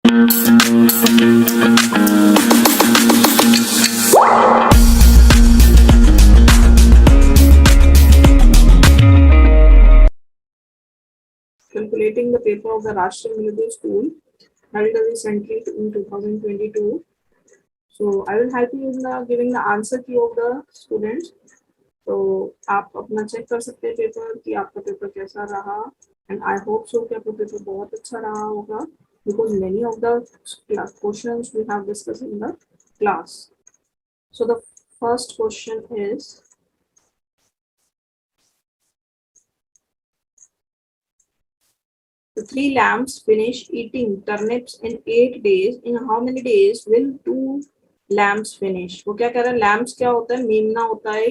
Calculating the paper of the Rashtriya Middle School held recently in 2022. So I will help you in the giving the answer key of the students. तो आप अपना check कर सकते हैं paper कि आपका paper कैसा रहा, एंड आई होप सो कि आपका पेपर बहुत अच्छा रहा होगा, because many of the questions we have discuss in the class. So the first question is, the three lambs finish eating turnips in 8 days. In how many days will 2 lambs finish? वो क्या कह रहा है, lamps क्या होता है, मेमना होता है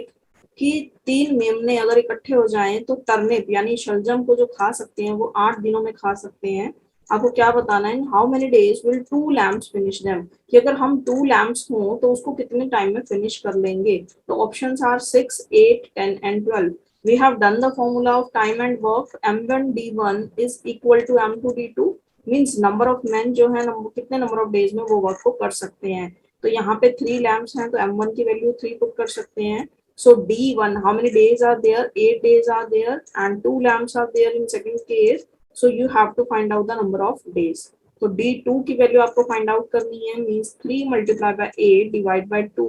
कि 3 मेमने अगर इकट्ठे हो जाएं तो टर्निप यानी शलजम को जो खा सकते हैं वो 8 दिनों में खा सकते हैं. आपको क्या बताना है, how many days will 2 lambs finish them, कि अगर हम 2 लैम्स हों तो उसको कितने टाइम में फिनिश कर लेंगे. तो options are 6, 8, 10 and 12. We have done the formula of time and work. M1 D1 is equal to M2 D2, means number of men जो है कितने number of days में वो वर्क को कर सकते हैं. तो यहाँ पे 3 लैम्प्स हैं तो M1 की वैल्यू 3 पुट कर सकते हैं. So D1, how many days are there? 8 days are there and 2 lamps are there in second case. So you have to find out the number of days. तो D2 की value आपको find out करनी है, means 3 multiplied by 8 divide by 2.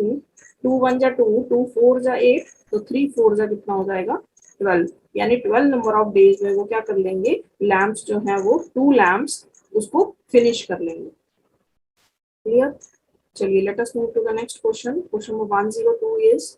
2 1 जा 2, 2 4 जा 8, तो 3 4 जा कितना हो जाएगा 12, यानी 12 नंबर ऑफ डेज में वो क्या कर लेंगे, लैम्प्स जो है वो 2 लैम्प्स उसको फिनिश कर लेंगे. क्लियर. चलिए let us move to the next question. Question number 102 is,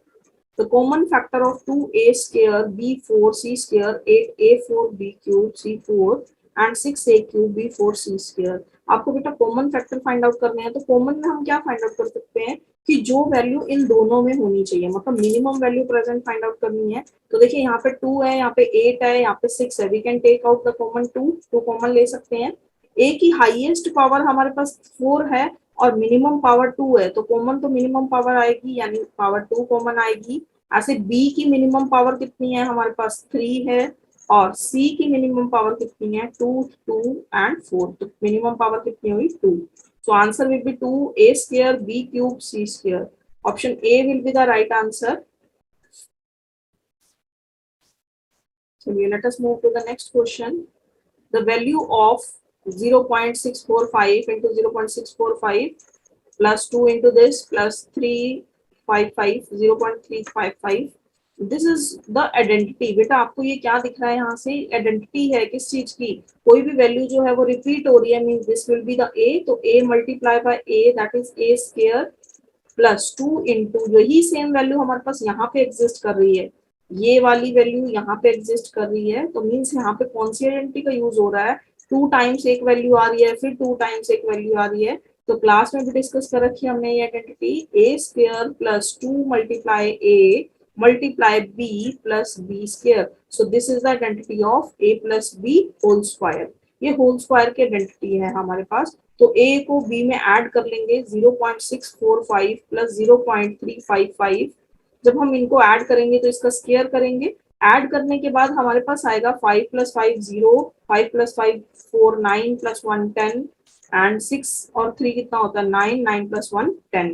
the common factor of 2a square b4c square 8a4b cube c4 and 6a cube b4c square. आपको बेटा कॉमन फैक्टर फाइंड आउट करने हैं. तो common में हम क्या find out कर सकते हैं कि जो वैल्यू इन दोनों में होनी चाहिए, मतलब minimum value present find out करनी है. तो देखिए यहाँ पे 2 है, यहाँ पे 8 है, यहाँ पे 6 है. We can take out the common 2, तो कॉमन ले सकते हैं. ए की हाईएस्ट पावर हमारे पास 4 है और मिनिमम पावर 2 है, तो कॉमन तो मिनिमम पावर आएगी यानी पावर 2 कॉमन आएगी. ऐसे बी की मिनिमम पावर कितनी है, हमारे पास 3 है, और सी की मिनिमम पावर कितनी है 2, 2 एंड 4, तो मिनिमम पावर कितनी हुई 2. So answer will be 2a square b cube c square. Option A will be the right answer. चलिए let us move to the next question. The value of 0.645 into 0.645 plus 2 into this plus 355 0.355. This is the identity. बेटा आपको ये क्या दिख रहा है, यहाँ से आइडेंटिटी है किस चीज की, कोई भी वैल्यू जो है वो रिपीट हो रही है, means this will be the A. तो A multiply by A, that is A square plus 2 into यही सेम वैल्यू हमारे पास यहाँ पे एग्जिस्ट कर रही है, ये वाली वैल्यू यहाँ पे एग्जिस्ट कर रही है. तो मीन्स यहाँ पे कौन सी आइडेंटिटी का यूज हो रहा है, 2 टाइम्स एक वैल्यू आ रही है, फिर 2 टाइम्स एक वैल्यू आ रही है. तो क्लास में भी डिस्कस कर रखी है हमने ये identity, a square plus 2 multiply a multiply b plus B square. So this is the identity of a plus b whole square. ये होल स्क्वायर की आइडेंटिटी है हमारे पास. तो ए को बी में ऐड कर लेंगे, 0.645 प्लस 0.355. जब हम इनको ऐड करेंगे तो इसका स्क्वायर करेंगे. ऐड करने के बाद हमारे पास आएगा 5 प्लस 5 0, 5 प्लस 5 4, 9 प्लस 1 10 एंड 6 और 3 कितना होता है 9, 9 प्लस 1 10.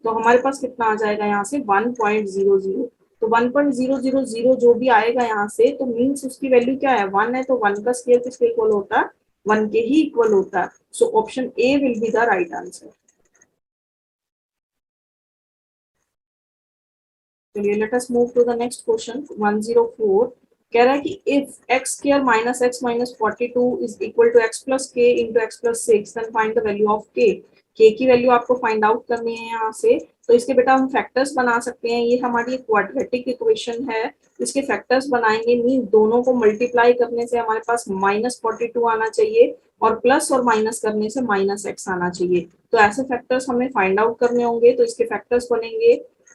तो हमारे पास कितना आ जाएगा यहाँ से 1.00. तो 1.000 जो भी आएगा यहाँ से, तो मीन्स उसकी वैल्यू क्या है 1 है, तो 1 का स्क्वायर किसके इक्वल होता है 1 के ही इक्वल होता है. So option A will be the right answer. चलिए let us move to the next question 104. कह रहा है कि if x square minus x minus 42 is equal to x plus k into x plus 6, then find the value of k. के की value आपको find out करनी है यहाँ से. तो इसके बेटा हम फैक्टर्स बना सकते हैं. ये हमारी क्वाड्रेटिक इक्वेशन है, इसके फैक्टर्स बनाएंगे, मीन दोनों को मल्टीप्लाई करने से हमारे पास माइनस 42 आना चाहिए और प्लस और माइनस करने से माइनस एक्स आना चाहिए. तो ऐसे फैक्टर्स हमें फाइंड आउट करने होंगे. तो इसके फैक्टर्स बनेंगे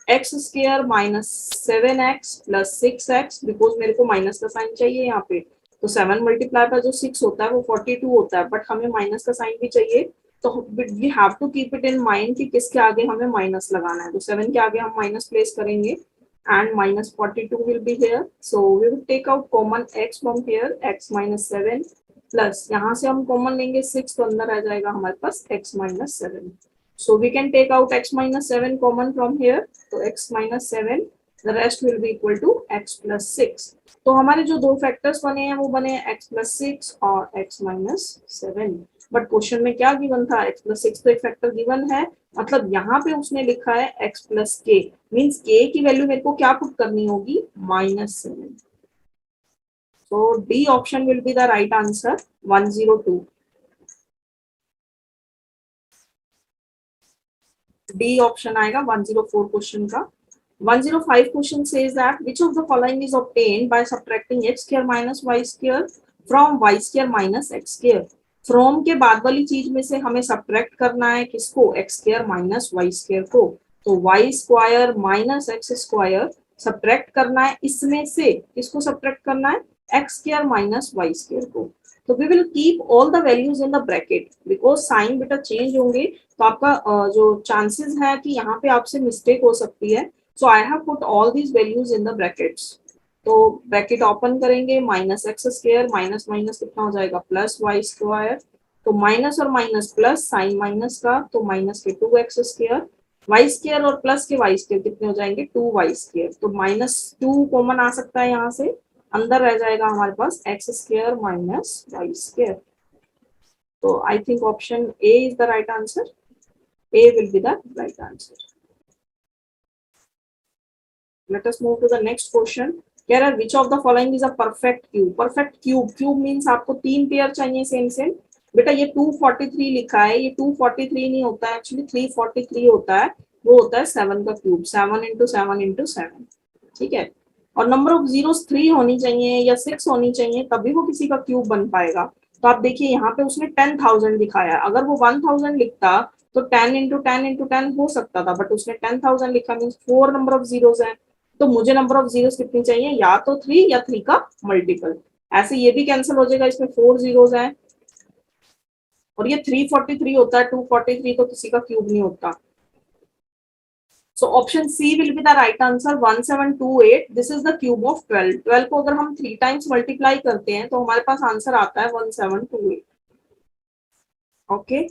x square minus 7x plus 6x, because मेरे को माइनस का साइन चाहिए यहाँ पे. तो 7 मल्टीप्लाई पर जो 6 होता है वो 42 होता है, बट हमें माइनस का साइन भी चाहिए. तो we have to keep it in mind कि किसके आगे हमें माइनस लगाना है. तो 7 के आगे हम माइनस प्लेस करेंगे and minus 42 will be here. So we will take out common x from here, x minus 7 plus यहाँ से हम कॉमन लेंगे 6, तो अंदर आ जाएगा हमारे पास x minus 7. So we can take out x minus 7 common from here, तो x minus 7, the rest will be equal to x plus 6. तो हमारे जो दो फैक्टर्स बने हैं वो बने हैं x प्लस 6 और x माइनस 7. बट क्वेश्चन में क्या गिवन था, x प्लस 6 तो एक फैक्टर गिवन है, मतलब यहाँ पे उसने लिखा है x plus k, means k की वैल्यू मेरे को क्या पुट करनी होगी, -7. So D option will be the right answer, 102. D option आएगा 104 क्वेश्चन का. 105 question says that which of the following is obtained by subtracting x square minus y square from y square minus x square. From के बाद वाली चीज में से हमें subtract करना है किसको, x square minus y square को. तो y square minus x square subtract करना है, इसमें से किसको सब्ट्रैक्ट करना है, x square minus y square को. तो we will keep all the values in the bracket, because sign बेटा चेंज होंगे तो आपका जो चांसेस है कि यहाँ पे आपसे मिस्टेक हो सकती है. So I have put all these values in the brackets. तो ब्रैकेट ओपन करेंगे, minus x square minus minus कितना हो जाएगा, प्लस वाई स्क्वायर. तो माइनस और माइनस प्लस, साइन माइनस का, तो माइनस के 2x स्क्वायर, वाई स्क्वायर और प्लस के वाई स्क्वायर कितने हो जाएंगे, 2y स्क्वायर. तो -2 कॉमन आ सकता है यहाँ से, अंदर रह जाएगा हमारे पास x square minus y square. तो I think option A is the right answer. A will be the right answer. Let us move to the next question. कह रहा है which of the following is a perfect cube. Perfect cube, cube means आपको तीन pair चाहिए same same. बेटा ये 243 लिखा है, ये 243 नहीं होता है, एक्चुअली 343 होता है. वो होता है 7 का क्यूब, 7 इंटू 7 इंटू 7. ठीक है. और नंबर ऑफ जीरोस 3 होनी चाहिए या 6 होनी चाहिए, तभी वो किसी का क्यूब बन पाएगा. तो आप देखिए यहाँ पे उसने 10,000 दिखाया है, अगर वो 1000 लिखता तो 10 इंटू 10 इंटू 10 हो सकता था, बट उसने 10,000 लिखा, मीन्स 4 नंबर ऑफ जीरोस है. तो मुझे नंबर ऑफ जीरोस कितनी चाहिए, या तो 3 या 3 का मल्टीपल. ऐसे ये भी कैंसिल हो जाएगा, इसमें 4 जीरोस हैं और ये 343 होता है, 243 तो किसी का क्यूब नहीं होता. So option C will be the right answer, 1728. This is the cube of 12. 12 को अगर हम 3 टाइम्स मल्टीप्लाई करते हैं तो हमारे पास आंसर आता है 1728. Okay.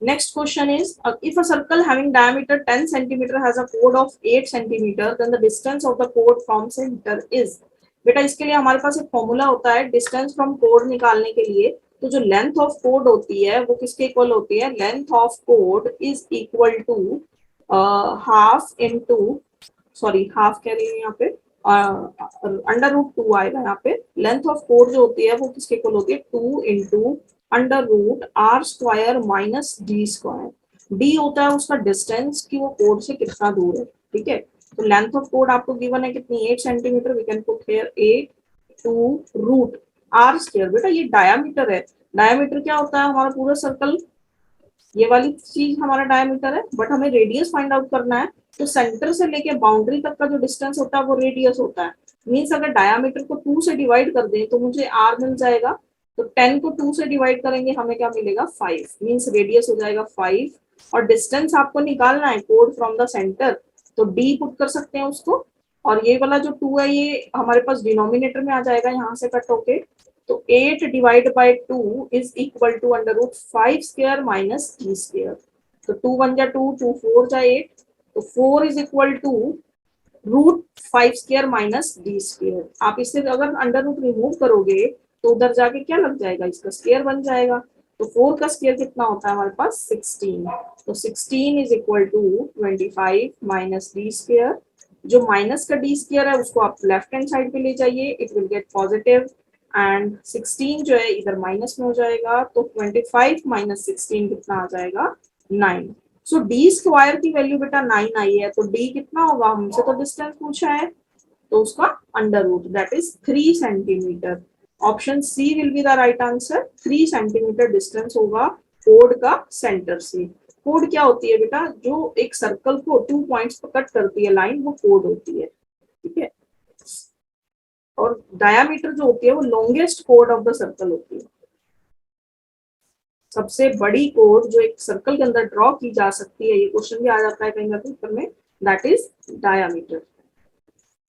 Next question is, if a circle having diameter 10 centimeter has a chord of 8 centimeter, then the distance of the chord from center is. बेटा इसके लिए हमारे पास एक फॉर्मूला होता है डिस्टेंस फ्रॉम कोड निकालने के लिए. तो जो लेंथ ऑफ कोड होती है वो किसके इक्वल होती है, लेंथ ऑफ कोड is equal to half into, sorry half कह रही है यहाँ पे, √2 आएगा यहाँ पे. लेंथ ऑफ कोड जो होती है वो किसके इक्वल होती है, 2 into √r square minus D square. D होता है उसका डिस्टेंस कि वो कोड से कितना दूर है. ठीक है. तो लेंथ ऑफ कोड आपको गिवन है कितनी, 8 centimetre. We can put here 8 two √r square. बेटा ये डायामीटर है. डायामीटर क्या होता है, हमारा पूरा सर्कल, ये वाली चीज हमारा डायमीटर है, बट हमें रेडियस फाइंड आउट करना है. तो सेंटर से लेके बाउंड्री तक का जो डिस्टेंस होता है वो रेडियस होता है. मीन्स अगर डायमीटर को 2 से डिवाइड कर दें तो मुझे r मिल जाएगा. तो 10 को 2 से डिवाइड करेंगे हमें क्या मिलेगा, 5. मीन्स रेडियस हो जाएगा 5. और डिस्टेंस आपको निकालना है कोड फ्रॉम द सेंटर, तो d पुट कर सकते हैं उसको. और ये वाला जो 2 है ये हमारे पास डिनोमिनेटर में आ जाएगा यहाँ से कट होके. तो 8 divide by 2 is equal to √5 square minus d square. तो 2 1 जा 2, 2 4 जा 8. तो 4 is equal to √5 square minus d square. आप इससे अगर √रूट रिमूव करोगे तो उधर जाके क्या लग जाएगा, इसका स्क्वायर बन जाएगा. तो 4 का स्क्वायर कितना होता है हमारे पास, 16. तो 16 is equal to 25 minus d square. जो माइनस का d स्क्वायर है उसको आप लेफ्ट हैंड साइड पे ले जाइए, it will get positive. And 16 जो है इधर माइनस में हो जाएगा. तो 25 माइनस 16 कितना आ जाएगा, 9. सो डी स्क्वायर की वैल्यू बेटा 9 आई है. तो डी कितना होगा, हमसे तो डिस्टेंस पूछा है, तो उसका √, that is 3 centimetre. Option C will be the right answer. 3 centimetre distance होगा कोड का सेंटर से. कोड क्या होती है बेटा, जो एक सर्कल को 2 पॉइंट्स पर कट करती है लाइन, वो कोड होती है. ठीक है. और डायामीटर जो होती है वो longest code of the circle होती है. सबसे बड़ी कोड जो एक सर्कल के अंदर ड्रॉ की जा सकती है, ये क्वेश्चन भी आ जाता है कहीं ना कहीं पेपर में, दैट इज डायामीटर.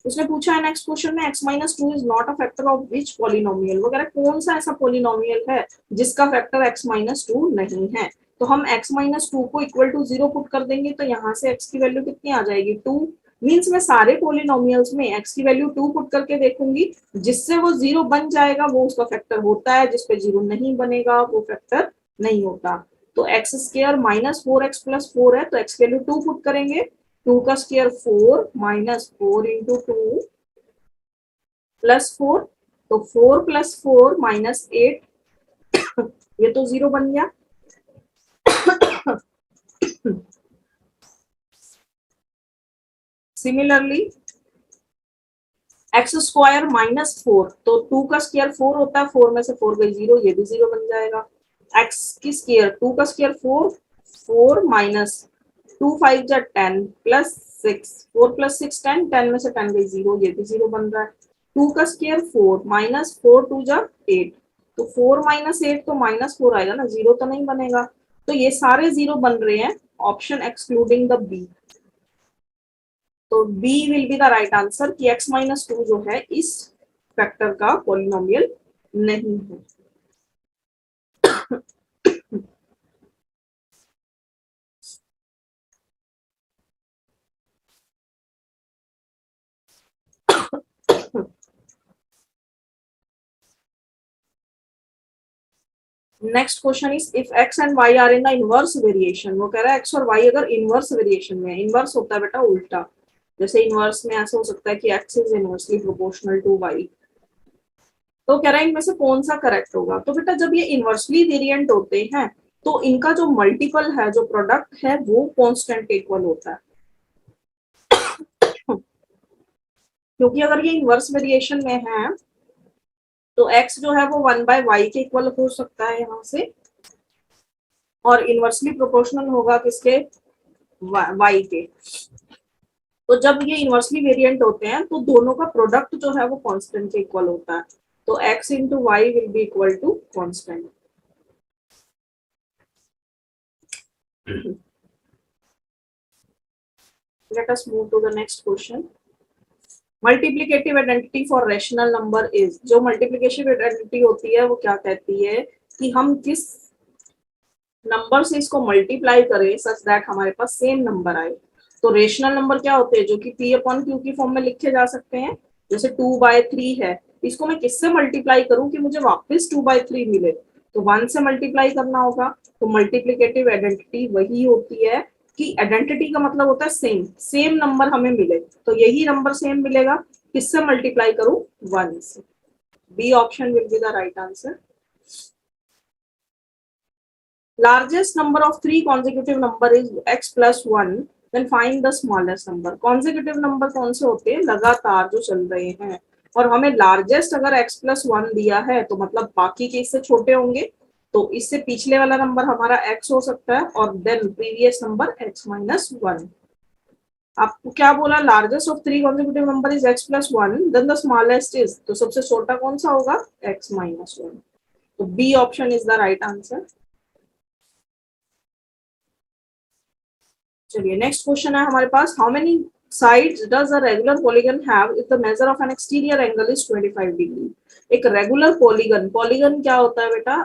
उसने पूछा है नेक्स्ट क्वेश्चन में x minus two is not a factor of which polynomial, वो कह रहा है कौन सा ऐसा पॉलिनोमियल है जिसका फैक्टर x माइनस टू नहीं है। तो हम x माइनस टू को इक्वल टू 0 पुट कर देंगे, तो यहाँ से x की वैल्यू कितनी आ जाएगी 2। मीन्स मैं सारे पॉलिनोमियल्स में x की वैल्यू 2 पुट करके देखूंगी, जिससे वो 0 बन जाएगा वो उसका फैक्टर होता है, जिसपे 0 नहीं बनेगा वो फैक्टर नहीं होता। तो x square minus 4x plus 4 है, तो x की वैल्यू 2 पुट करेंगे, 2 का स्क्वायर 4 माइनस 4 इंटू 2 प्लस 4, तो 4 प्लस 4 माइनस 8, ये तो 0 बन गया। सिमिलरली एक्स स्क्वायर माइनस 4, तो 2 का स्क्वायर 4 होता है, 4 में से 4 गई 0, ये भी 0 बन जाएगा। एक्स की स्क्वायर 2 का स्क्वायर 4, 4 माइनस 2 5 जा 10 प्लस 6, 4 प्लस 6 10, 10 में से 10 गई 0, ये भी 0 बन रहा है। 2 का स्क्वायर 4 माइनस 4 2 जा 8, तो 4 माइनस 8 तो माइनस 4 आएगा ना, 0 तो नहीं बनेगा। तो ये सारे 0 बन रहे हैं, ऑप्शन एक्सक्लूडिंग द बी। तो B will be the right answer कि x माइनस टू जो है इस फैक्टर का पॉलिनोमियल नहीं है। Next question is if x and y are in the inverse variation, वो कह रहा है x और y अगर इनवर्स वेरिएशन में है, इनवर्स होता है बेटा उल्टा, जैसे इनवर्स में ऐसा हो सकता है कि x is inversely proportional to y, तो कह रहा है इनमें से कौन सा करेक्ट होगा। तो बेटा जब ये इनवर्सली वेरिएंट होते हैं तो इनका जो मल्टीपल है, जो प्रोडक्ट है, वो कांस्टेंट के इक्वल होता है। क्योंकि अगर ये इनवर्स वेरिएशन में है तो x जो है वो 1/y के इक्वल हो सकता है यहाँ से, और इनवर्सली प्रोपोर्शनल होगा किसके, y के। तो जब ये इनवर्सली वेरिएंट होते हैं तो दोनों का प्रोडक्ट जो है वो कांस्टेंट के इक्वल होता है, तो x into y will be equal to constant. Let us move to the next question. Multiplicative identity for rational number is, जो मल्टीप्लीकेटिव आइडेंटिटी होती है वो क्या कहती है कि हम किस नंबर से इसको मल्टीप्लाई करें सच दैट हमारे पास सेम नंबर आए। तो रेशनल नंबर क्या होते हैं, जो कि p अपॉन क्यू की फॉर्म में लिखे जा सकते हैं। जैसे 2/3 है, इसको मैं किससे मल्टीप्लाई करूं कि मुझे वापस 2/3 मिले, तो 1 से मल्टीप्लाई करना होगा। तो मल्टीप्लीकेटिव आइडेंटिटी वही होती है कि आइडेंटिटी का मतलब होता है सेम, सेम नंबर हमें मिले, तो यही नंबर सेम मिलेगा, किससे मल्टीप्लाई करूं, 1 से। B option will be the right answer. Largest number of three consecutive number is x plus 1, then find the smallest number. Consecutive number कौन से होते हैं, लगातार जो चल रहे हैं, और हमें लार्जेस्ट अगर x plus 1 दिया है तो मतलब बाकी के इससे छोटे होंगे, तो इससे पिछले वाला नंबर हमारा x हो सकता है, और then previous number x minus 1। आपको क्या बोला, largest of three consecutive number is x plus 1, then the smallest is, तो सबसे छोटा कौन सा होगा, x minus 1। तो B option is the right answer. चलिए नेक्स्ट क्वेश्चन है हमारे पास, how many sides does a regular polygon have if the measure of an exterior angle is 25 degree. एक रेगुलर पॉलीगन, पॉलीगन क्या होता है बेटा,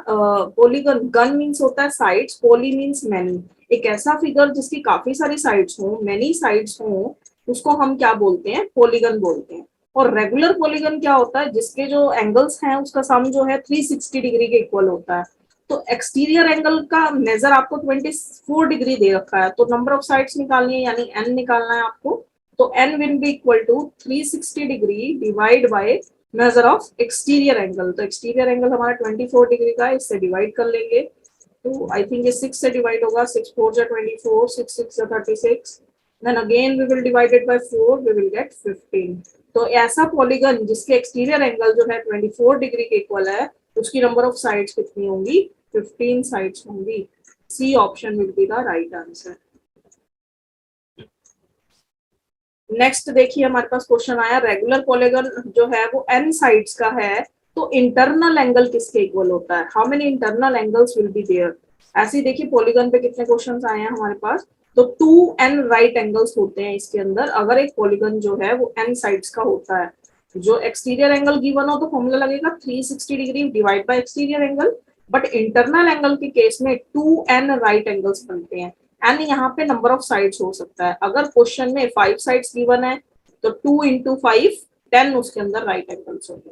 पॉलीगन, गन मींस होता है साइड्स, पॉली मींस मैनी, एक ऐसा फिगर जिसकी काफी सारी साइड्स हो, मैनी साइड्स हो, उसको हम क्या बोलते हैं, पॉलीगन बोलते हैं। और रेगुलर पॉलीगन क्या होता है, जिसके जो एंगल्स हैं उसका सम जो है 360 डिग्री के इक्वल होता है। तो एक्सटीरियर एंगल का मेजर आपको 24 डिग्री दे रखा है, तो नंबर ऑफ साइड्स निकालनी है, यानी n निकालना है आपको। तो n will be equal to 360 degree divide by measure of exterior angle. तो एक्सटीरियर एंगल हमारा 24 डिग्री का है, इससे डिवाइड कर लेंगे, तो आई थिंक ये 6 से डिवाइड होगा, 6 4 जा 24, 6 6 जा 36, then again we will divide it by 4, we will get 15। तो ऐसा पॉलीगन जिसके एक्सटीरियर एंगल जो है 24 डिग्री के इक्वल है, उसकी नंबर ऑफ साइड्स कितनी होंगी, 15 साइड्स होंगी। C option will be the right answer. Next देखिए हमारे पास क्वेश्चन आया, रेगुलर पॉलीगन जो है वो n साइड्स का है, तो इंटरनल एंगल किसके इक्वल होता है, how many internal angles will be there. ऐसे ही देखिए पॉलीगन पे कितने क्वेश्चंस आए हैं हमारे पास, तो 2n राइट एंगल्स होते हैं इसके अंदर अगर एक पॉलीगन जो है वो n साइड्स का होता है। जो एक्सटीरियर एंगल गिवन हो तो फॉर्मूला लगेगा 360 degree divide bye exterior angle, but internal angle के केस में 2n राइट एंगल्स बनते हैं। एन यहाँ पे नंबर ऑफ साइड्स हो सकता है। अगर क्वेश्चन में 5 साइड्स गिवन है तो 2 इंटू 5 10 उसके अंदर राइट एंगल्स होंगे।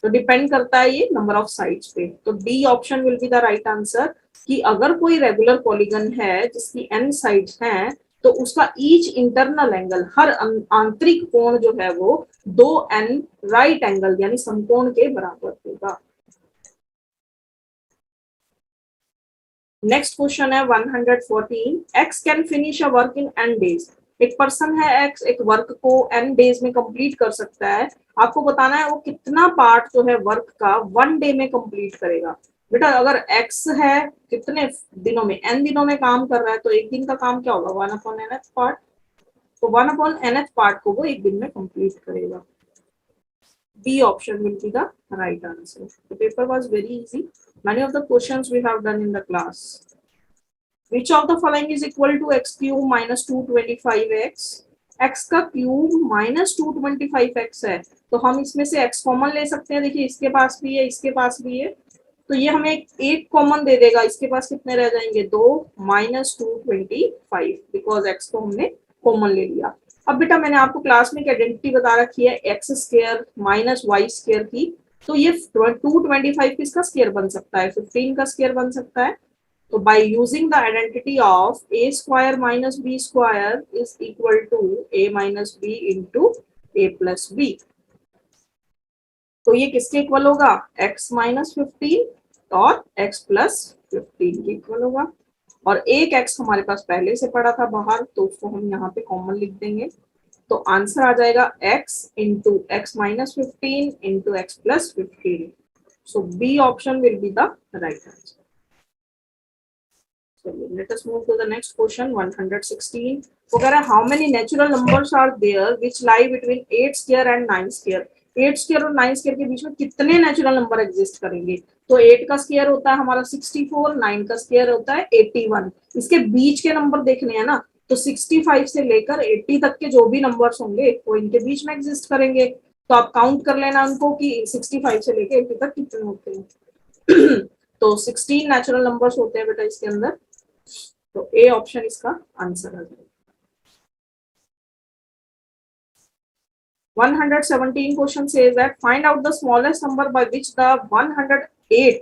तो डिपेंड करता है ये नंबर ऑफ साइड्स पे। तो D option will be the right answer कि अगर कोई रेगुलर पॉलीगन है जिसकी n साइड्स हैं तो उसका ईच इंटरनल एंगल, हर आंतरिक कोण जो है वो 2n राइट एंगल यानी समकोण के बराबर होगा। नेक्स्ट क्वेश्चन है 114 x can finish a work in n days. एक पर्सन है x एक वर्क को n डेज में कंप्लीट कर सकता है। आपको बताना है वो कितना पार्ट जो है वर्क का 1 डे में कंप्लीट करेगा। बेटा अगर x है कितने दिनों में, n दिनों में काम कर रहा है तो एक दिन का काम क्या होगा 1/nth पार्ट। तो 1/nth पार्ट को वो एक दिन में कंप्लीट करेगा। B option will be the right answer. The paper was very easy. Many of the questions we have done in the class. Which of the following is equal to x cube minus 225x? x का cube minus 225x है तो हम इसमें से x common ले सकते हैं। देखिए इसके पास भी है इसके पास भी है तो ये हमें एक कॉमन दे देगा। इसके पास कितने रह जाएंगे 2 माइनस 225 बिकॉज x को हमने कॉमन ले लिया। अब बेटा मैंने आपको क्लास में एक आइडेंटिटी बता रखी है x square minus y square की। तो ये 225 किसका स्क्वायर बन सकता है 15 का स्क्वायर बन सकता है। तो by using the identity of a square minus b square is equal to a minus b into a plus b. तो ये किसके इक्वल होगा x माइनस 15 और x प्लस 15 के इक्वल होगा। और एक x हमारे पास पहले से पड़ा था बाहर तो उसको हम यहाँ पे कॉमन लिख देंगे। तो आंसर आ जाएगा x into x minus 15 into x plus 15। So B option will be the right answer. Let us move to the next question 116. वो कह रहा है how many natural numbers are there which lie between 8 square and 9 square? 8 square और 9 square के बीच में कितने natural number exist करेंगे। तो 8 का स्क्वायर होता है हमारा 64, 9 का स्क्वायर होता है 81। इसके बीच के नंबर देखने हैं ना तो 65 से लेकर 80 तक के जो भी नंबर्स होंगे वो इनके बीच में एग्जिस्ट करेंगे। तो आप काउंट कर लेना उनको कि 65 से लेकर 80 तक कितने होते हैं। तो 16 नेचुरल नंबर्स होते हैं बेटा इसके अंदर। तो ए ऑप्शन इसका आंसर आ जाएगा। 117 question says that find out the smallest number by which the 108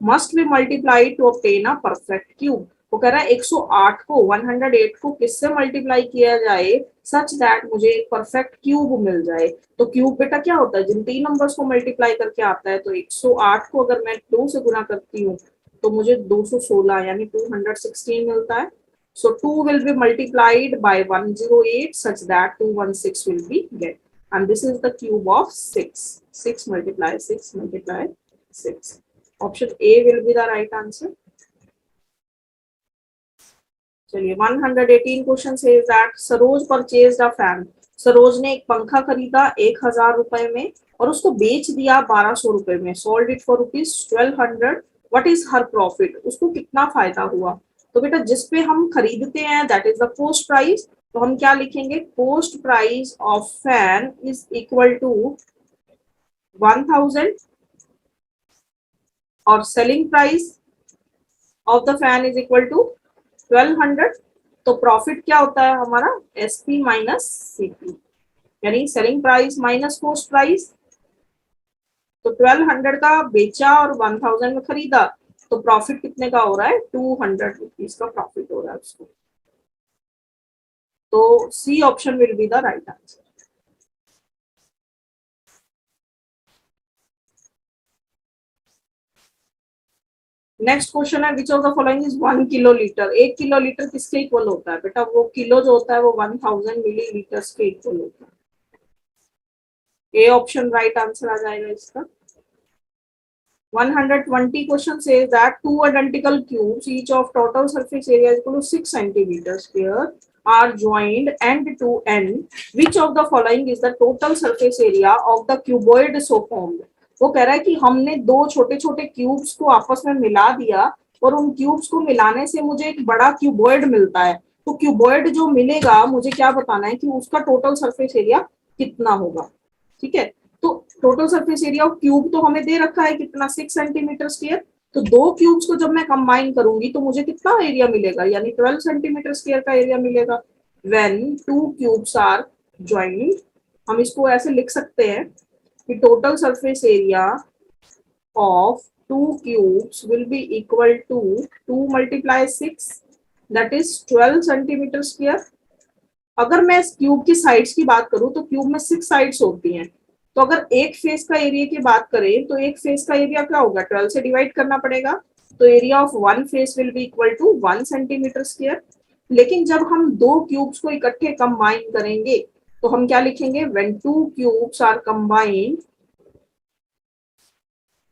must be multiplied to obtain a perfect cube. वो कह रहा है 108 को 108 को किससे मल्टीप्लाई किया जाए सच दैट मुझे एक परफेक्ट क्यूब मिल जाए। तो क्यूब बेटा क्या होता है जिन तीन नंबर्स को मल्टीप्लाई करके आता है। तो 108 को अगर मैं 2 से गुना करती हूँ तो मुझे 216 यानी 216 मिलता है। So 2 will be multiplied by 108 such that 216 will be get. And this is the cube of 6. 6 multiply 6 multiply 6. Option A will be the right answer. चलिए 118 question says that Saroj purchased a fan. Saroj ने एक पंखा खरीदा 1000 रुपए में और उसको बेच दिया 1200 रुपए में। Sold it for ₹1200। What is her profit? उसको कितना फायदा हुआ। तो बेटा जिसपे हम खरीदते हैं that is the cost price. तो हम क्या लिखेंगे cost price of fan is equal to 1000 और selling price of the fan is equal to 1200। तो प्रॉफिट क्या होता है हमारा एसपी माइनस सीपी यानी selling price minus cost price. तो 1200 का बेचा और 1000 में खरीदा तो प्रॉफिट कितने का हो रहा है 200 रुपीज का प्रॉफिट हो रहा है उसको। तो C option will be the right answer. Next question है which of the following is 1 kilolitre. 1 kilolitre किसके इक्वल होता है बेटा वो किलो जो होता है वो 1000 मिलीलीटर्स के इक्वल होता है। ए ऑप्शन राइट आंसर आ जाएगा इसका। 120 question says that two identical cubes each of total surface area is equal to 6 centimeters square are joined end to end. Which of the following is the total surface area of the cuboid so formed? वो कह रहा है कि हमने दो छोटे छोटे cubes को आपस में मिला दिया और उन क्यूब्स को मिलाने से मुझे एक बड़ा क्यूबॉइड मिलता है। तो क्यूबॉइड जो मिलेगा मुझे क्या बताना है कि उसका टोटल सरफेस एरिया कितना होगा। ठीक है, तो total surface area of cube तो हमें दे रखा है कितना, 6 सेंटीमीटर स्क्वायर। तो दो क्यूब्स को जब मैं कंबाइन करूंगी तो मुझे कितना एरिया मिलेगा, यानी 12 सेंटीमीटर स्क्वायर का एरिया मिलेगा। When two cubes are joint, हम इसको ऐसे लिख सकते हैं कि total surface area of two cubes will be equal to 2 multiply 6, that is 12 centimetre square. अगर मैं इस क्यूब की साइड्स की बात करूं तो क्यूब में 6 साइड्स होती हैं, तो अगर एक फेस का एरिया की बात करें तो एक फेस का एरिया क्या होगा, 12 से डिवाइड करना पड़ेगा। तो area of one face will be equal to 1 centimetre square. लेकिन जब हम दो क्यूब्स को इकट्ठे कंबाइन करेंगे तो हम क्या लिखेंगे, when two cubes are combined,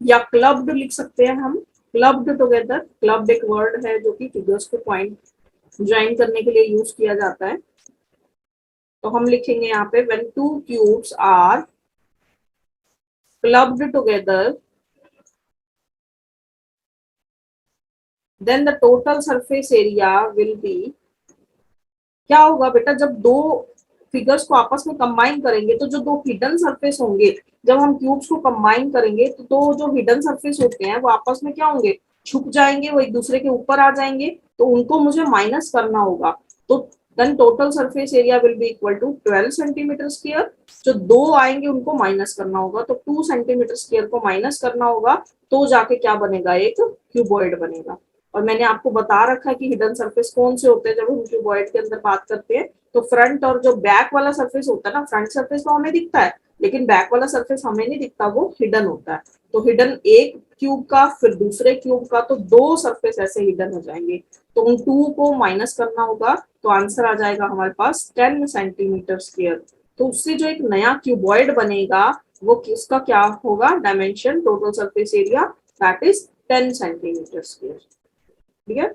या क्लब्ड लिख सकते हैं हम, क्लब्ड टुगेदर। क्लब्ड एक वर्ड है जो कि फिगर्स को पॉइंट ज्वाइन करने के लिए यूज किया जाता है। तो हम लिखेंगे यहाँ पे when two cubes are clubbed together then the total surface area will be, क्या होगा बेटा, जब दो फिगर्स को आपस में कंबाइन करेंगे तो जो दो हिडन सरफेस होंगे, जब हम क्यूब्स को कंबाइन करेंगे तो दो जो हिडन सरफेस होते हैं वो आपस में क्या होंगे, छुप जाएंगे, वो एक दूसरे के ऊपर आ जाएंगे, तो उनको मुझे माइनस करना होगा। तो then total surface area will be equal to 12 centimetre square. जो दो आएंगे उनको माइनस करना होगा, तो 2 सेंटीमीटर स्क्वायर को माइनस करना होगा, तो जाके क्या बनेगा, एक क्यूबॉइड बनेगा। और मैंने आपको बता रखा है कि हिडन सरफेस कौन से होते हैं जब हम क्यूबॉइड के अंदर बात करते हैं। तो फ्रंट और जो बैक वाला सरफेस होता है ना, फ्रंट सरफेस तो हमें दिखता है लेकिन बैक वाला सरफेस हमें नहीं दिखता, वो हिडन होता है। तो हिडन एक क्यूब का फिर दूसरे क्यूब का, तो दो सरफेस ऐसे हिडन हो जाएंगे, तो उन टू को माइनस करना होगा, तो आंसर आ जाएगा हमारे पास 10 सेंटीमीटर स्क्वायर। तो उससे जो एक नया क्यूबॉइड बनेगा वो किसका क्या होगा, dimension total surface area, that is 10 centimetre square. ठीक है।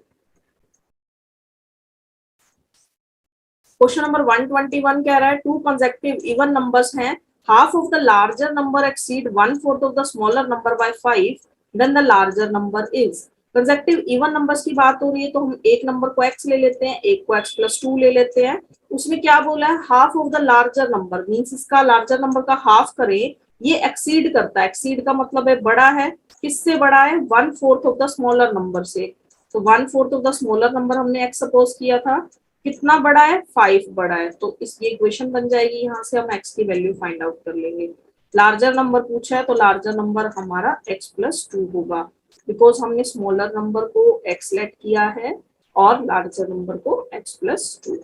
क्वेश्चन नंबर 121 कह रहा है टू कंसेक्यूटिव इवन नंबर्स हैं, half of the larger number exceed 1/4 of the smaller number by 5, then the larger number is. Consecutive even numbers की बात हो रही है तो हम एक नंबर को x ले लेते हैं, एक को x+2 ले लेते हैं। उसमें क्या बोला है, half of the larger number, means इसका लार्जर नंबर का हाफ करें, ये एक्सीड करता है। एक्सीड का मतलब है बड़ा है, किससे बड़ा है, 1/4 ऑफ द स्मॉलर नंबर से। तो 1/4 ऑफ द स्मॉलर नंबर हमने x सपोज किया था, कितना बड़ा है, 5 बड़ा है, तो इसकी इक्वेशन बन जाएगी, यहाँ से हम x की वैल्यू फाइंड आउट कर लेंगे। लार्जर नंबर पूछा है तो लार्जर नंबर हमारा x+2 होगा, बिकॉज हमने स्मॉलर नंबर को x लेट किया है और लार्जर नंबर को x+2।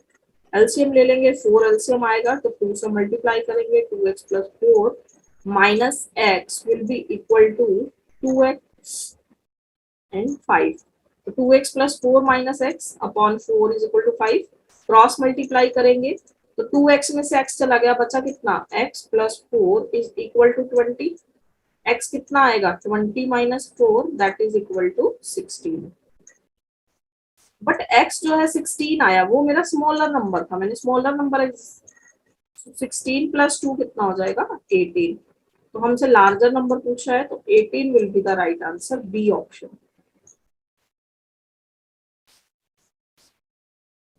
एलसीएम ले लेंगे, 4 एलसीएम आएगा तो 2 से मल्टीप्लाई करेंगे, 2x+4 minus x will be equal to 2x and 5। तो 2x+4 minus x upon 4 is equal to 5, cross multiply करेंगे तो 2x में से x चला गया, बचा कितना, x+4 is equal to 20। x कितना आएगा, 20 minus 4 that is equal to 16। But x जो है 16 आया, वो मेरा स्मॉलर नंबर था, मैंने स्मॉलर नंबर 16+2 कितना हो जाएगा, 18। तो हमसे लार्जर नंबर पूछा है तो 18 will be the right answer, B option.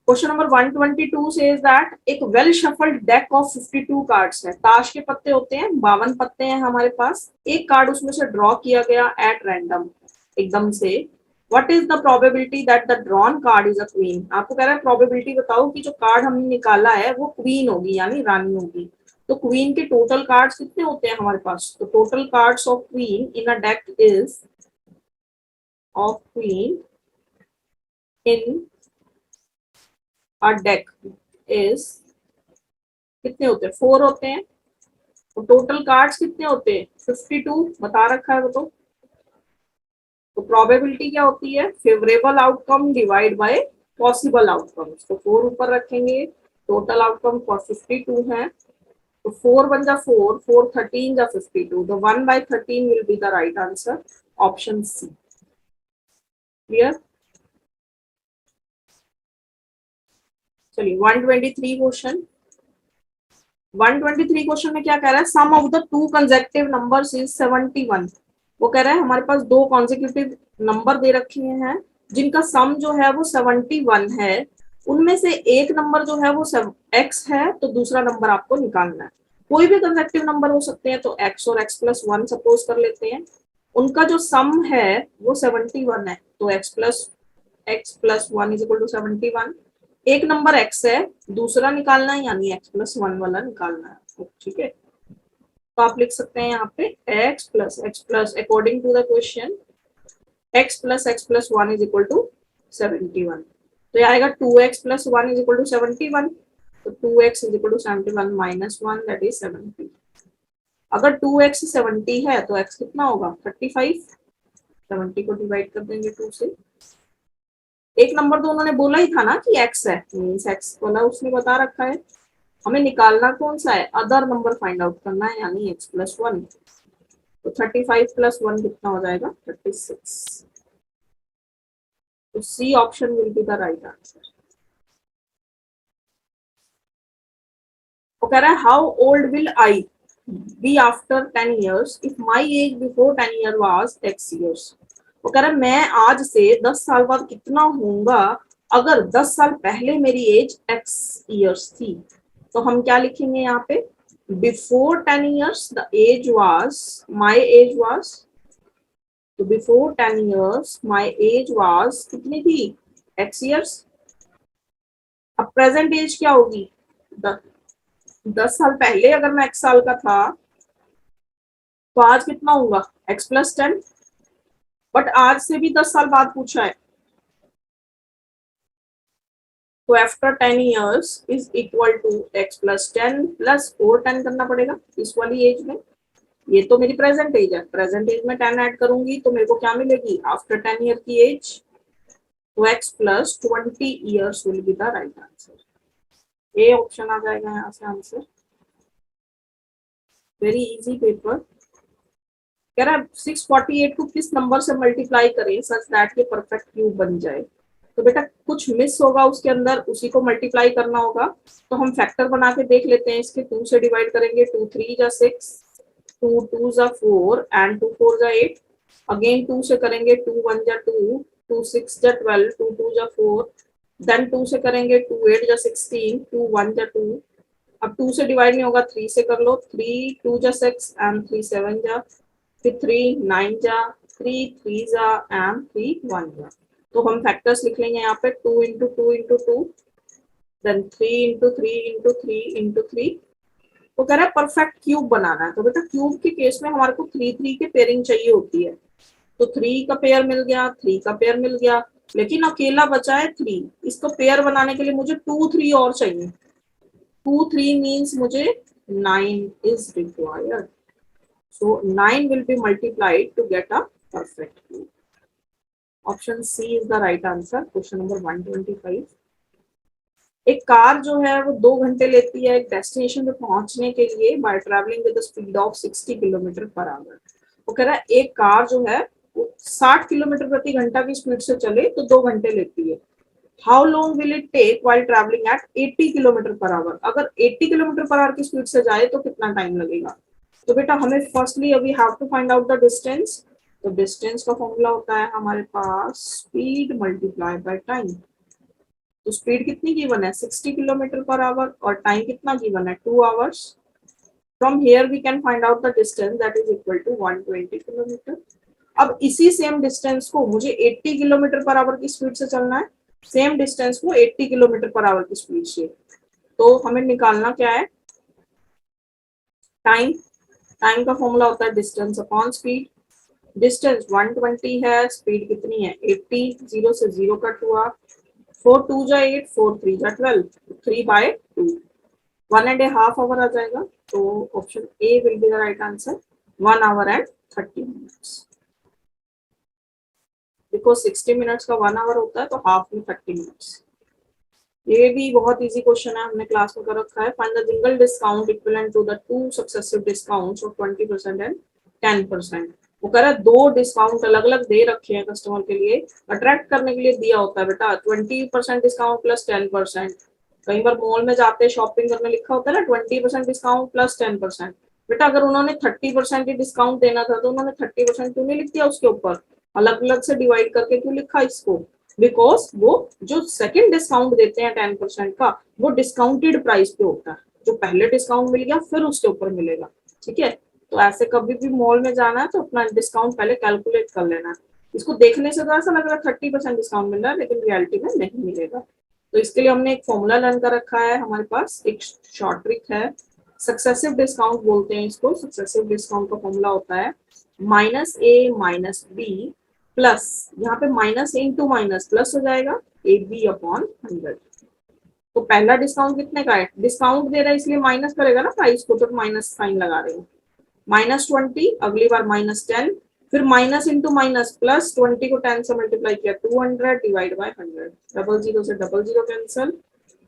Question number 122 says that एक well shuffled deck of 52 cards है। ताश के पत्ते होते हैं, 52 पत्ते हैं हमारे पास, एक कार्ड उसमें से ड्रॉ किया गया एट रैंडम, एकदम से। What is the probability that the drawn card is a queen. आपको कह रहा है प्रोबेबिलिटी बताओ कि जो कार्ड हमने निकाला है वो क्वीन होगी, यानी रानी होगी। तो क्वीन के टोटल कार्ड्स कितने होते हैं हमारे पास, तो total cards of queen in a deck is, of queen in a deck is, कितने होते हैं, 4 होते हैं। तो टोटल कार्ड्स कितने होते हैं, 52 बता रखा है वो तो प्रोबेबिलिटी क्या होती है, favourable outcome divide by possible outcome. तो 4 ऊपर रखेंगे, टोटल आउटकम फॉर 52 है, तो 4 बन जा 4, 4 13 जा 52, तो 1/13 will be the right answer, option C. Clear. चलिए 123 क्वेश्चन। 123 क्वेश्चन में क्या कह रहा है, sum of the two consecutive numbers is 71। वो कह रहा है हमारे पास दो कॉन्सेक्यूटिव नंबर दे रखे हैं जिनका सम जो है वो 71 है, उनमें से एक नंबर जो है वो सब x है, तो दूसरा नंबर आपको निकालना है। कोई भी कंसेक्टिव नंबर हो सकते हैं, तो x और x+1 सपोज कर लेते हैं। उनका जो सम है वो 71 है, तो x+1 इज इक्वल टू 71। एक नंबर x है, दूसरा निकालना है, यानी x+1 वाला निकालना है। ठीक है, तो आप लिख सकते हैं यहाँ पे x+x+ according to the question x+x+1 is equal to 71। तो ये आएगा 2x+1 इज इक्वल टू 71। तो 2x is equal to 71 minus 1 that is 70। अगर 2x 70 है तो x कितना होगा 35। 70 को डिवाइड कर देंगे 2 से। एक नंबर तो उन्होंने बोला ही था ना कि x है, मीन्स x वाला उसने बता रखा है। हमें निकालना कौन सा है, अदर नंबर फाइंड आउट करना है, यानी x+1। तो 35 + 1 कितना हो जाएगा 36। तो C option will be the right answer. वो कह रहा है how old will I be after 10 years if my age before 10 year was x years। वो कह रहा है मैं आज से 10 साल बाद कितना होऊंगा अगर 10 साल पहले मेरी एज x years थी। तो हम क्या लिखेंगे यहाँ पे, before 10 years the age was, my age was, तो before 10 years my age was कितनी थी x years। अब प्रेजेंट एज क्या होगी, 10 साल पहले अगर मैं x साल का था तो आज कितना होगा x+10। बट आज से भी 10 साल बाद पूछा है, तो after 10 years is equal to x+10 plus 4 10 करना पड़ेगा इस वाली एज में। ये तो मेरी प्रेजेंट एज है, प्रेजेंट एज में 10 ऐड करूंगी तो मेरे को क्या मिलेगी आफ्टर 10 ईयर की एज। तो x+20 years will be the right answer. A option आ जाएगा यहाँ से आंसर। Very easy paper. कह रहा है 648 को किस नंबर से मल्टीप्लाई करें सच दैट ये परफेक्ट क्यूब बन जाए। तो बेटा कुछ मिस होगा उसके अंदर, उसी को मल्टीप्लाई करना होगा। तो हम फैक्टर बना के देख लेते हैं इसके। 2 से डिवाइड करेंगे, 2 3 जा 6, 2 2 जा 4 एंड 2 4 जा 8। अगेन 2 से करेंगे, 2 1 जा 2, 2 6 जा 12, 2 2 जा 4। देन 2 से करेंगे, 2 8 जा 16, 2 1 जा 2। अब 2 से डिवाइड नहीं होगा, 3 से कर लो, 3 2 जा 6 एंड 3 7 जा, फिर 3 9 जा, 3 3 जा एंड 3 1 जा। तो हम फैक्टर्स लिख लेंगे यहाँ पे, 2 into 2 into 2, then 3 into 3 into 3 into 3। तो कह रहा है परफेक्ट क्यूब बनाना है। तो बेटा क्यूब के केस में हमारे को 3 3 के पेयरिंग चाहिए होती है। तो 3 का पेयर मिल गया, 3 का पेयर मिल गया, लेकिन अकेला बचा है 3। इसको पेयर बनाने के लिए मुझे 2 3 और चाहिए। 2 3 मीन्स मुझे 9 is required. So 9 will be multiplied to get a perfect cube. Option C is the right answer. Question number 125. एक कार जो है वो 2 घंटे लेती है एक डेस्टिनेशन पे पहुंचने के लिए bye travelling with the speed of 60 kilometre per our. वो कह रहा है एक कार जो है वो 60 किलोमीटर प्रति घंटा की स्पीड से चले तो 2 घंटे लेती है। How long will it take while travelling at 80 kilometre per hour. अगर 80 किलोमीटर पर आवर की स्पीड से जाए तो कितना टाइम लगेगा। तो बेटा हमें फर्स्टली अभी have to find out the distance. तो डिस्टेंस का फॉर्मूला होता है हमारे पास स्पीड मल्टीप्लाई बाय टाइम। तो स्पीड कितनी गिवन है 60 किलोमीटर पर आवर और टाइम कितना गिवन है 2 hours. From here we can find out the distance that is equal to 120 kilometre. अब इसी सेम डिस्टेंस को मुझे 80 किलोमीटर पर आवर की स्पीड से चलना है, सेम डिस्टेंस को 80 किलोमीटर पर आवर की स्पीड से। तो हमें निकालना क्या है टाइम। टाइम का फॉर्मूला होता है डिस्टेंस अपॉन स्पीड। डिस्टेंस 120 है, स्पीड कितनी है 80, 0 से 0 कट हुआ, 4 2 जा 8, 4 3 जा 12, 3/2, 1.5 आवर आ जाएगा। तो option A will be the right answer, 1 hour and 30 minutes। Because 60 minutes का 1 आवर होता है तो हाफ में 30 मिनट्स। ये भी बहुत इजी क्वेश्चन है, हमने क्लास में कर रखा है। Find the single discount equivalent to the two successive discounts of 20% and 10%। वो कह रहा है 2 डिस्काउंट अलग अलग दे रखे हैं कस्टमर के लिए, अट्रैक्ट करने के लिए दिया होता है बेटा 20% डिस्काउंट प्लस 10%। कई बार मॉल में जाते हैं शॉपिंग करने लिखा होता है ना 20% डिस्काउंट प्लस 10%। बेटा अगर उन्होंने 30% ही डिस्काउंट देना था तो उन्होंने 30% क्यों नहीं लिख दिया उसके ऊपर, अलग अलग से डिवाइड करके क्यों लिखा इसको। बिकॉज वो जो सेकंड डिस्काउंट देते हैं 10% का, वो डिस्काउंटेड प्राइस पे होता है। जो पहले डिस्काउंट मिल गया फिर उसके ऊपर मिलेगा, ठीक है। तो ऐसे कभी भी मॉल में जाना है तो अपना डिस्काउंट पहले कैलकुलेट कर लेना है। इसको देखने से तो ऐसा लग रहा है 30% डिस्काउंट मिल रहा है, लेकिन रियलिटी में नहीं मिलेगा। तो इसके लिए हमने एक फॉर्मूला लर्न कर रखा है, हमारे पास एक शॉर्ट ट्रिक है, सक्सेसिव डिस्काउंट बोलते हैं इसको। सक्सेसिव डिस्काउंट का फॉर्मूला होता है -a - b प्लस, यहाँ पे माइनस इंटू माइनस प्लस हो जाएगा, AB/100। तो पहला डिस्काउंट कितने का है, डिस्काउंट दे रहा है इसलिए माइनस करेगा ना प्राइस को, तो माइनस साइन लगा रहे हैं। -20, अगली बार -10, फिर माइनस इंटू माइनस प्लस, 20 को 10 से मल्टीप्लाई किया 200 डिवाइड बाय 100, डबल जीरो से double zero cancel,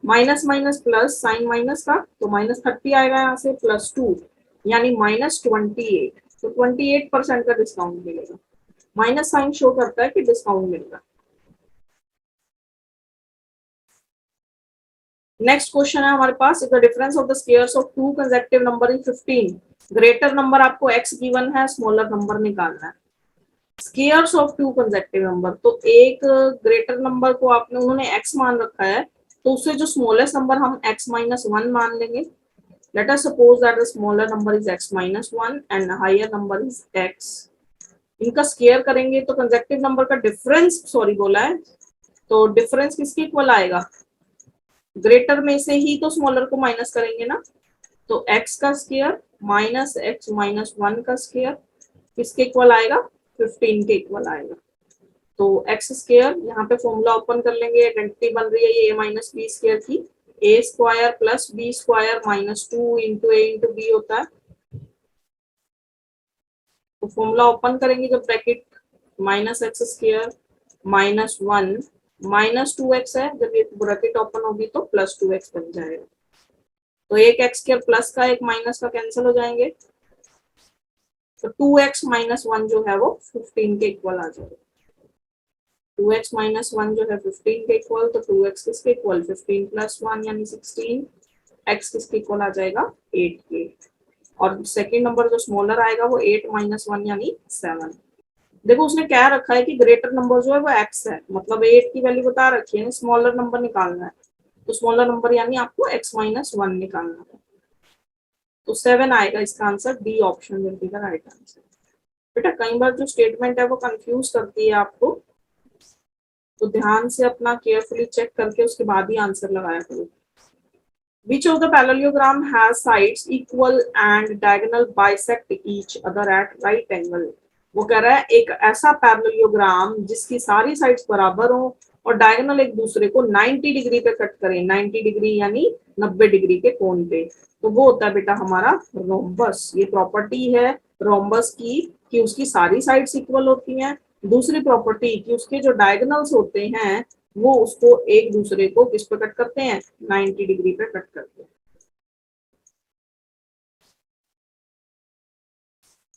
minus minus plus, sign minus का तो -30 आएगा यहाँ से, +2 यानी -28। तो 28% का डिस्काउंट मिलेगा। माइनस साइन शो करता है कि डिस्काउंट मिल रहा है। नेक्स्ट क्वेश्चन है हमारे पास, the difference of the squares of two consecutive number in 15। Greater number आपको x गिवन है, स्मॉलर नंबर निकालना है। Squares of two consecutive number, तो एक ग्रेटर नंबर को आपने उन्होंने x मान रखा है, तो उससे जो स्मॉलेस्ट नंबर हम x-1 मान लेंगे। Let us suppose that the smaller number is x-1 and higher number is x। इनका स्क्वायर करेंगे तो कंसेक्यूटिव नंबर का डिफरेंस, सॉरी बोला है, तो डिफरेंस किसके इक्वल आएगा, ग्रेटर में से ही तो स्मॉलर को माइनस करेंगे ना। तो x का स्क्वायर माइनस x-1 का स्क्वायर किसके इक्वल आएगा, 15 के इक्वल आएगा। तो x स्क्वायर, यहाँ पे फॉर्मूला ओपन कर लेंगे, आइडेंटिटी बन रही है ये a-b स्क्वायर की, a square plus b square -2 into a into b होता है। तो फॉर्मूला ओपन करेंगे जब ब्रैकेट, -x स्क्वायर -1 -2x है, जब ये ब्रैकेट ओपन होगी तो +2x बन जाएगा। तो एक x स्क्वायर प्लस का एक माइनस का कैंसिल हो जाएंगे, तो 2x-1 जो है वो 15 के इक्वल आ जाएगा। 2x-1 जो है 15 के इक्वल, तो 2x किसके इक्वल, 15 + 1 यानी 16, x किसके इक्वल आ जाएगा, 8 के। और सेकेंड नंबर जो स्मॉलर आएगा वो 8-1 यानी 7। देखो उसने क्या रखा है कि ग्रेटर नंबर जो है वो x है, मतलब 8 की वैल्यू बता रखी है, स्मॉलर नंबर निकालना है। तो स्मॉलर नंबर यानी आपको x-1 निकालना है। तो 7 आएगा इसका answer, D option will be the right answer. बेटा कई बार जो स्टेटमेंट है वो कंफ्यूज करती है आपको, तो ध्यान से अपना केयरफुली चेक करके उसके बाद ही आंसर लगाया करो। Which of the parallelogram has sides equal and diagonal bisect each other at right angle? वो कह रहा है एक ऐसा पैरेललोग्राम जिसकी सारी साइड्स बराबर हो और डायगोनल एक दूसरे को 90 डिग्री पे कट करें, 90 डिग्री यानी 90 डिग्री के कोण पे, तो वो होता है बेटा हमारा रोम्बस। ये प्रॉपर्टी है रोम्बस की कि उसकी सारी साइड्स इक्वल होती हैं। दूसरी प्रॉपर्टी कि उसके जो डायगोनल्स होते हैं वो उसको एक दूसरे को किस पे कट करते हैं, 90 डिग्री पे कट करते हैं।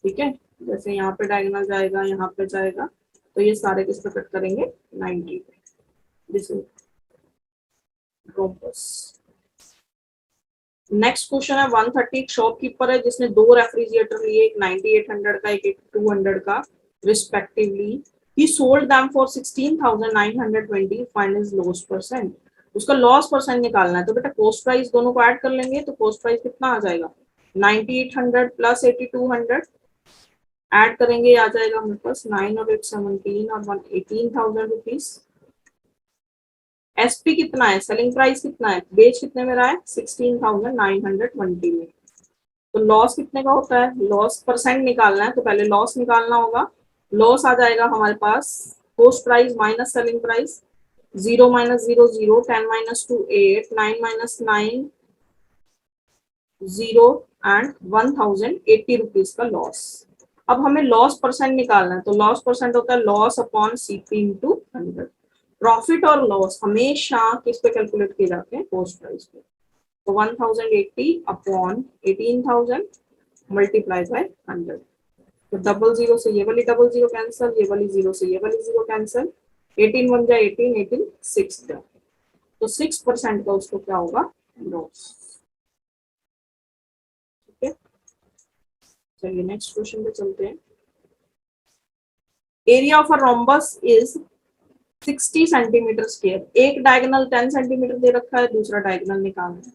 ठीक है, जैसे यहाँ पे डायगोनल जाएगा, यहाँ पे जाएगा, तो ये सारे किस पे कट करेंगे, 90 पे। This is rhombus. Next question है 130। एक शॉपकीपर है जिसने दो रेफ्रिजरेटर लिए, एक 9800 का, एक 200 का respectively. He sold them for 16,920, find his loss percent. उसका लॉस परसेंट निकालना है, तो बेटा कॉस्ट प्राइस दोनों को ऐड कर लेंगे, तो कॉस्ट प्राइस कितना आ जाएगा, 9800 प्लस 8200 ऐड करेंगे, आ जाएगा हमारे पास 9 और 8 17 और 18,000 रुपीज। एसपी कितना है, सेलिंग प्राइस कितना है, बेच कितने में रहा है, 16,920 में। तो लॉस कितने का होता है, लॉस परसेंट निकालना है, तो पहले लॉस निकालना होगा। लॉस आ जाएगा हमारे पास cost price minus selling price, 0 - 0 0, 10 - 2 8, 9 - 9 0 and 1080 rupees का लॉस। अब हमें लॉस परसेंट निकालना है, तो लॉस परसेंट होता है loss upon CP into 100। Profit और लॉस हमेशा किस पे कैलकुलेट किए जाते हैं, कॉस्ट प्राइस पे। तो 1080 अपॉन 18,000 मल्टीप्लाई बाय 100। तो डबल जीरो से ये वाली डबल जीरो कैंसिल, ये वाली जीरो से ये वाली जीरो कैंसिल, 18 बन जाए 18, 18 6 जाए, तो 6% का उसको क्या होगा, लॉस। ठीक है, चलिए नेक्स्ट क्वेश्चन पे चलते हैं। Area of a rhombus is 60 centimetre square, एक डायगोनल 10 सेंटीमीटर दे रखा है, दूसरा डायगोनल निकालना है।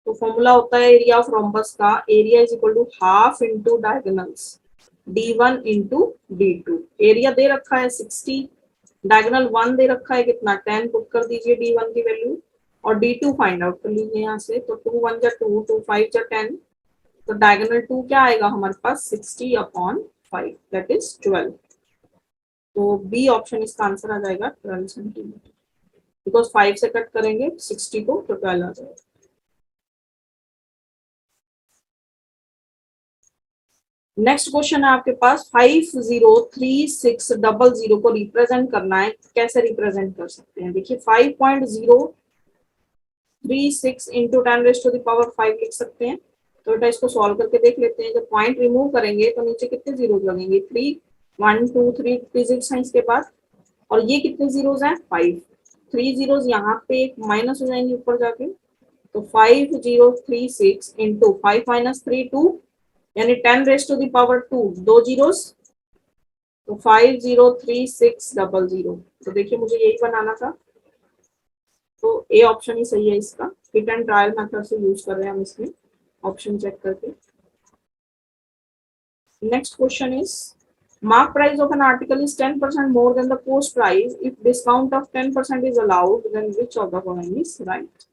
तो फॉर्मूला होता है एरिया ऑफ रोम्बस का, area is equal to half into diagonals d1 into d2। Area दे रखा है 60, डायगोनल 1 दे रखा है कितना 10, पुट कर दीजिए d1 की वैल्यू और d2 फाइंड आउट कर लीजिए यहाँ से। तो 2 1 जा 2, 2 5 जा 10, तो डायगोनल 2 क्या आएगा हमारे पास 60/5 दैट इज 12। तो बी ऑप्शन इसका आंसर आ जाएगा 12 सेंटीमीटर, बिकॉज 5 से कट करेंगे 60 को तो 12 आ जाएगा। नेक्स्ट क्वेश्चन है आपके पास 503600 को रिप्रेजेंट करना है, कैसे रिप्रेजेंट कर सकते हैं? देखिए 5036 इंटू 10⁻⁵ लिख सकते हैं। तो बेटा इसको सॉल्व करके देख लेते हैं। जब पॉइंट रिमूव करेंगे तो नीचे कितने जीरोस लगेंगे? 3, 1 2 3 डिजिट्स हैं इसके बाद, और ये कितने जीरोस हैं? 5। 3 जीरोस यहाँ पे एक माइनस हो जाएंगे ऊपर जाके, तो 5036 इंटू 5 माइनस 3 2, यानी 10⁻², 2 जीरोस, तो 503600। तो देखिए मुझे यही बनाना था, तो ए ऑप्शन ही सही है इसका। हिट एंड ट्रायल मेथड से यूज कर रहे हैं हम इसमें, ऑप्शन चेक करके। Next question is mark price of an article is 10% more than the cost price. If discount of 10% is allowed, then which of the following is right?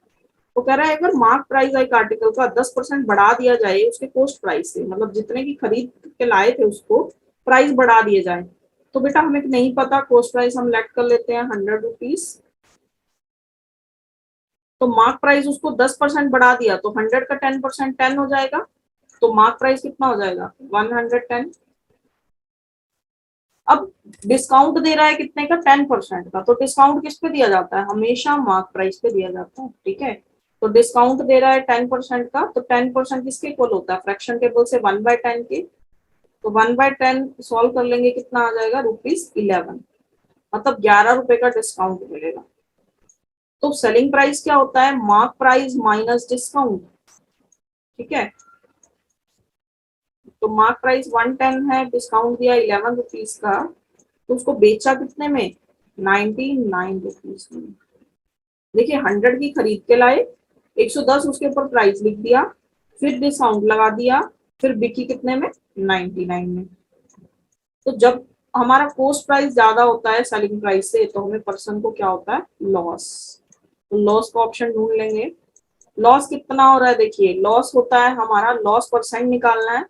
तो कह रहा है अगर मार्क प्राइस एक आर्टिकल का 10% बढ़ा दिया जाए उसके कोस्ट प्राइस से, मतलब जितने की खरीद के लाए थे उसको प्राइस बढ़ा दिए जाए, तो बेटा हमें नहीं पता कोस्ट प्राइस, हम लेट कर लेते हैं 100 रुपीज। तो मार्क प्राइस उसको 10% बढ़ा दिया तो 100 का 10% 10 हो जाएगा, तो मार्क प्राइस कितना हो जाएगा? 110। अब डिस्काउंट दे रहा है कितने का? 10% का। तो डिस्काउंट किस पे दिया जाता है? हमेशा मार्क प्राइस पे दिया जाता है, ठीक है। तो डिस्काउंट दे रहा है 10% का, तो 10% किसके इक्वल होता है? फ्रैक्शन टेबल से 1/10 के। तो 1/10 सॉल्व कर लेंगे, कितना आ जाएगा? ₹11, मतलब 11 रुपए का डिस्काउंट मिलेगा। तो सेलिंग प्राइस क्या होता है? मार्क प्राइस माइनस डिस्काउंट, ठीक है। तो मार्क प्राइस 110 है, डिस्काउंट दिया 11 रुपीज का, तो उसको बेचा कितने में? 99 रुपीज में। देखिए 100 की खरीद के लाए, 110 उसके ऊपर प्राइस लिख दिया, फिर डिस्काउंट लगा दिया, फिर बिकी कितने में? 99 में। तो जब हमारा कोस्ट प्राइस ज्यादा होता है सेलिंग प्राइस से, तो हमें पर्सन को क्या होता है? लॉस। तो लॉस का ऑप्शन ढूंढ लेंगे। लॉस कितना हो रहा है? देखिए लॉस होता है हमारा, लॉस परसेंट निकालना है,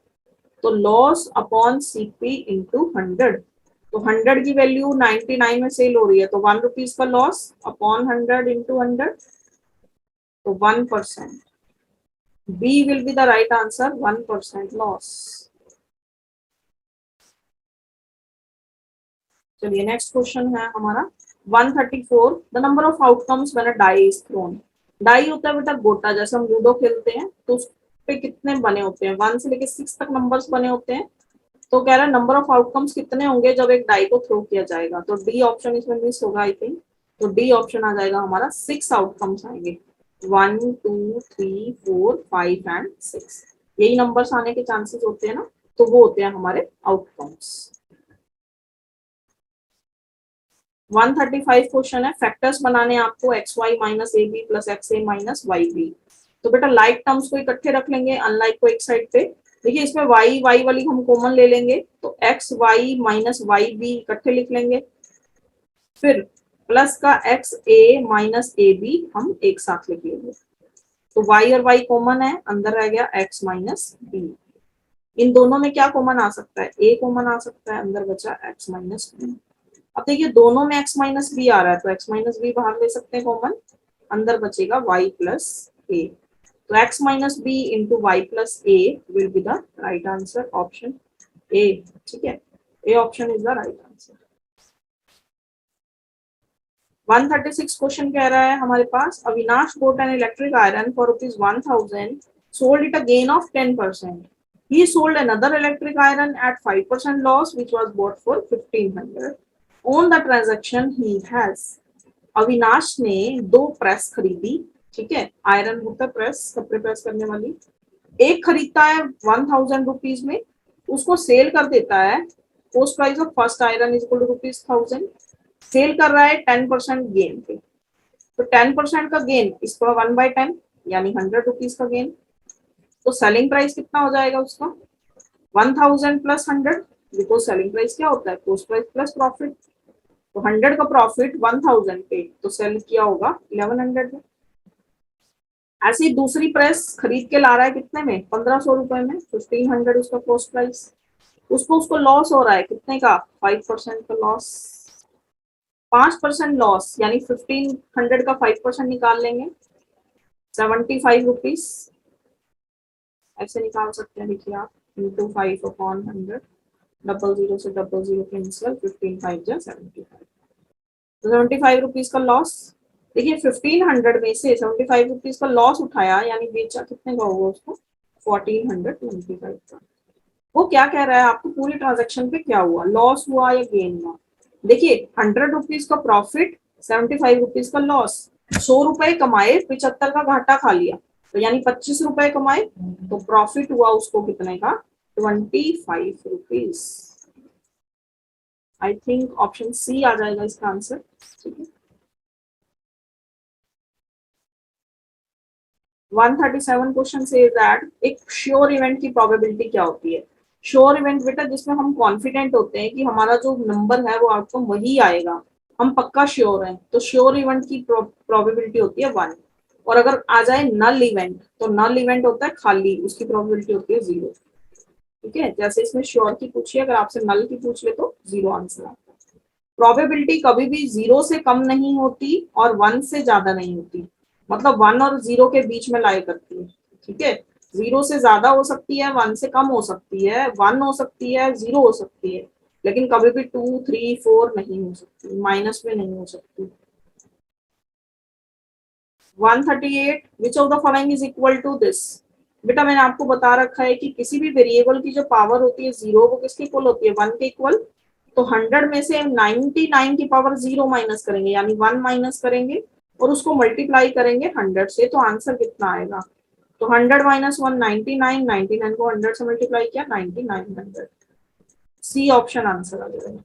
तो लॉस अपॉन सीपी इंटू 100। तो 100 की वैल्यू 99 में सेल हो रही है, तो 1 रुपीज का लॉस अपॉन 100 इंटू 100, तो 1%। B will be the right answer, 1% loss. चलिए नेक्स्ट क्वेश्चन है हमारा 134। The number of outcomes when a die is thrown. Die होता है बेटा गोटा, जैसे हम लूडो खेलते हैं तो उस पे कितने बने होते हैं? 1 से लेके 6 तक नंबर्स बने होते हैं। तो कह रहा है नंबर ऑफ आउटकम्स कितने होंगे जब एक डाई को थ्रो किया जाएगा? तो डी ऑप्शन इसमें मिस होगा आई थिंक। तो डी ऑप्शन आ जाएगा हमारा, 6 आउटकम्स आएंगे, 1 2 3 4 5 एंड 6। यही नंबर्स आने के चांसेस होते हैं ना, तो वो होते हैं हमारे आउटकम्स। 135 क्वेश्चन है, फैक्टर्स बनाने आपको xy minus a b plus x a minus y b. तो बेटा लाइक टर्म्स को इकट्ठे रख लेंगे, अनलाइक को एक साइड पे। देखिए इसमें y y वाली हम कॉमन ले लेंगे, तो x y minus y b इकट्ठे लिख लेंगे, फिर प्लस का x a minus a b हम एक साथ लिख लेंगे। तो y और y कॉमन है, अंदर रह गया x माइनस बी। इन दोनों में क्या कॉमन आ सकता है? a कॉमन आ सकता है, अंदर बचा x माइनस बी। अब देखिए दोनों में x माइनस बी आ रहा है, तो x माइनस बी बाहर ले सकते हैं कॉमन, अंदर बचेगा y प्लस ए। तो x minus b into y plus a will be the right answer, option A, ठीक है। A option is the right answer. 136 question कह रहा है हमारे पास, Avinash bought an electric iron for ₹1000, sold it a gain of 10%. He sold another electric iron at 5% loss, which was bought for 1500. On the transaction he has, Avinash ने 2 press खरीदी, ठीक है। Iron होता है प्रेस, कपड़े प्रेस करने वाली। एक खरीदता है 1000 रुपीज में, उसको सेल कर देता है, cost price of first iron is equal to ₹1000। Sell कर रहा है 10% गेन पे, तो 10% का गेन इसका 1/10 यानी 100 रुपीज का गेन। तो सेलिंग प्राइस कितना हो जाएगा उसका 1000 प्लस 100, बिकॉज सेलिंग प्राइस क्या होता है कॉस्ट प्राइस प्लस प्रॉफिट। तो 100 का प्रॉफिट 1000 पे तो सेल किया होगा 1100 में। ऐसे ही दूसरी प्रेस खरीद के ला रहा है कितने में 1500 रुपए में, 1500 उसका कॉस्ट प्राइस, उसको उसको लॉस हो रहा है कितने का 5% का लॉस, 5% लॉस यानी 1500 का 5% निकाल लेंगे 75 रुपीज, ऐसे निकाल सकते हैं देखिए आप, इंटू 5/100, डबल जीरो से डबल जीरो कैंसिल, 15 5 जा 75, तो 75 रुपीज का लॉस। देखिए 1500 में से 75 रुपीज का लॉस उठाया यानी बेचा कितने का होगा उसको 1425 का। वो क्या कह रहा है आपको पूरी ट्रांजेक्शन पे क्या हुआ, लॉस हुआ या गेन हुआ। देखिए 100 रुपीज का प्रॉफिट, 75 रुपीज का लॉस, 100 रुपए कमाए 75 का घाटा खा लिया, तो यानी 25 रुपए कमाए, तो प्रॉफिट हुआ उसको कितने का 25 rupees. I think option C आ जाएगा इसका आंसर। ठीक है 137 क्वेश्चन से दैट एक श्योर इवेंट की प्रोबेबिलिटी क्या होती है। श्योर इवेंट बेटा जिसमें हम कॉन्फिडेंट होते हैं कि हमारा जो नंबर है वो आउटकम वही आएगा, हम पक्का श्योर हैं, तो श्योर इवेंट की प्रोबेबिलिटी होती है 1। और अगर आ जाए नल इवेंट, तो नल इवेंट होता है खाली, उसकी प्रोबेबिलिटी होती है 0। ठीक है जैसे इसमें श्योर की पूछिए, अगर आपसे नल की पूछ ले तो 0 आंसर आता है। प्रोबेबिलिटी कभी भी 0 से कम नहीं होती और 1 से ज्यादा नहीं होती, मतलब 1 और 0 के बीच में लाई करती है। ठीक है 0 से ज्यादा हो सकती है, 1 से कम हो सकती है, 1 हो सकती है, 0 हो सकती है, लेकिन कभी भी 2 3 4 नहीं हो सकती, माइनस में नहीं हो सकती। 138 which of the following is equal to this. बेटा मैंने आपको बता रखा है कि किसी भी वेरिएबल की जो पावर होती है 0 वो किसके इक्वल होती है 1 के इक्वल। तो 100 में से 99 की पावर 0 माइनस करेंगे यानी 1 माइनस करेंगे और उसको मल्टीप्लाई करेंगे 100 से, तो आंसर कितना आएगा। तो 100 माइनस 1 99, 99 को 100 से मल्टीप्लाई किया 9900। सी ऑप्शन आंसर आ जाएगा।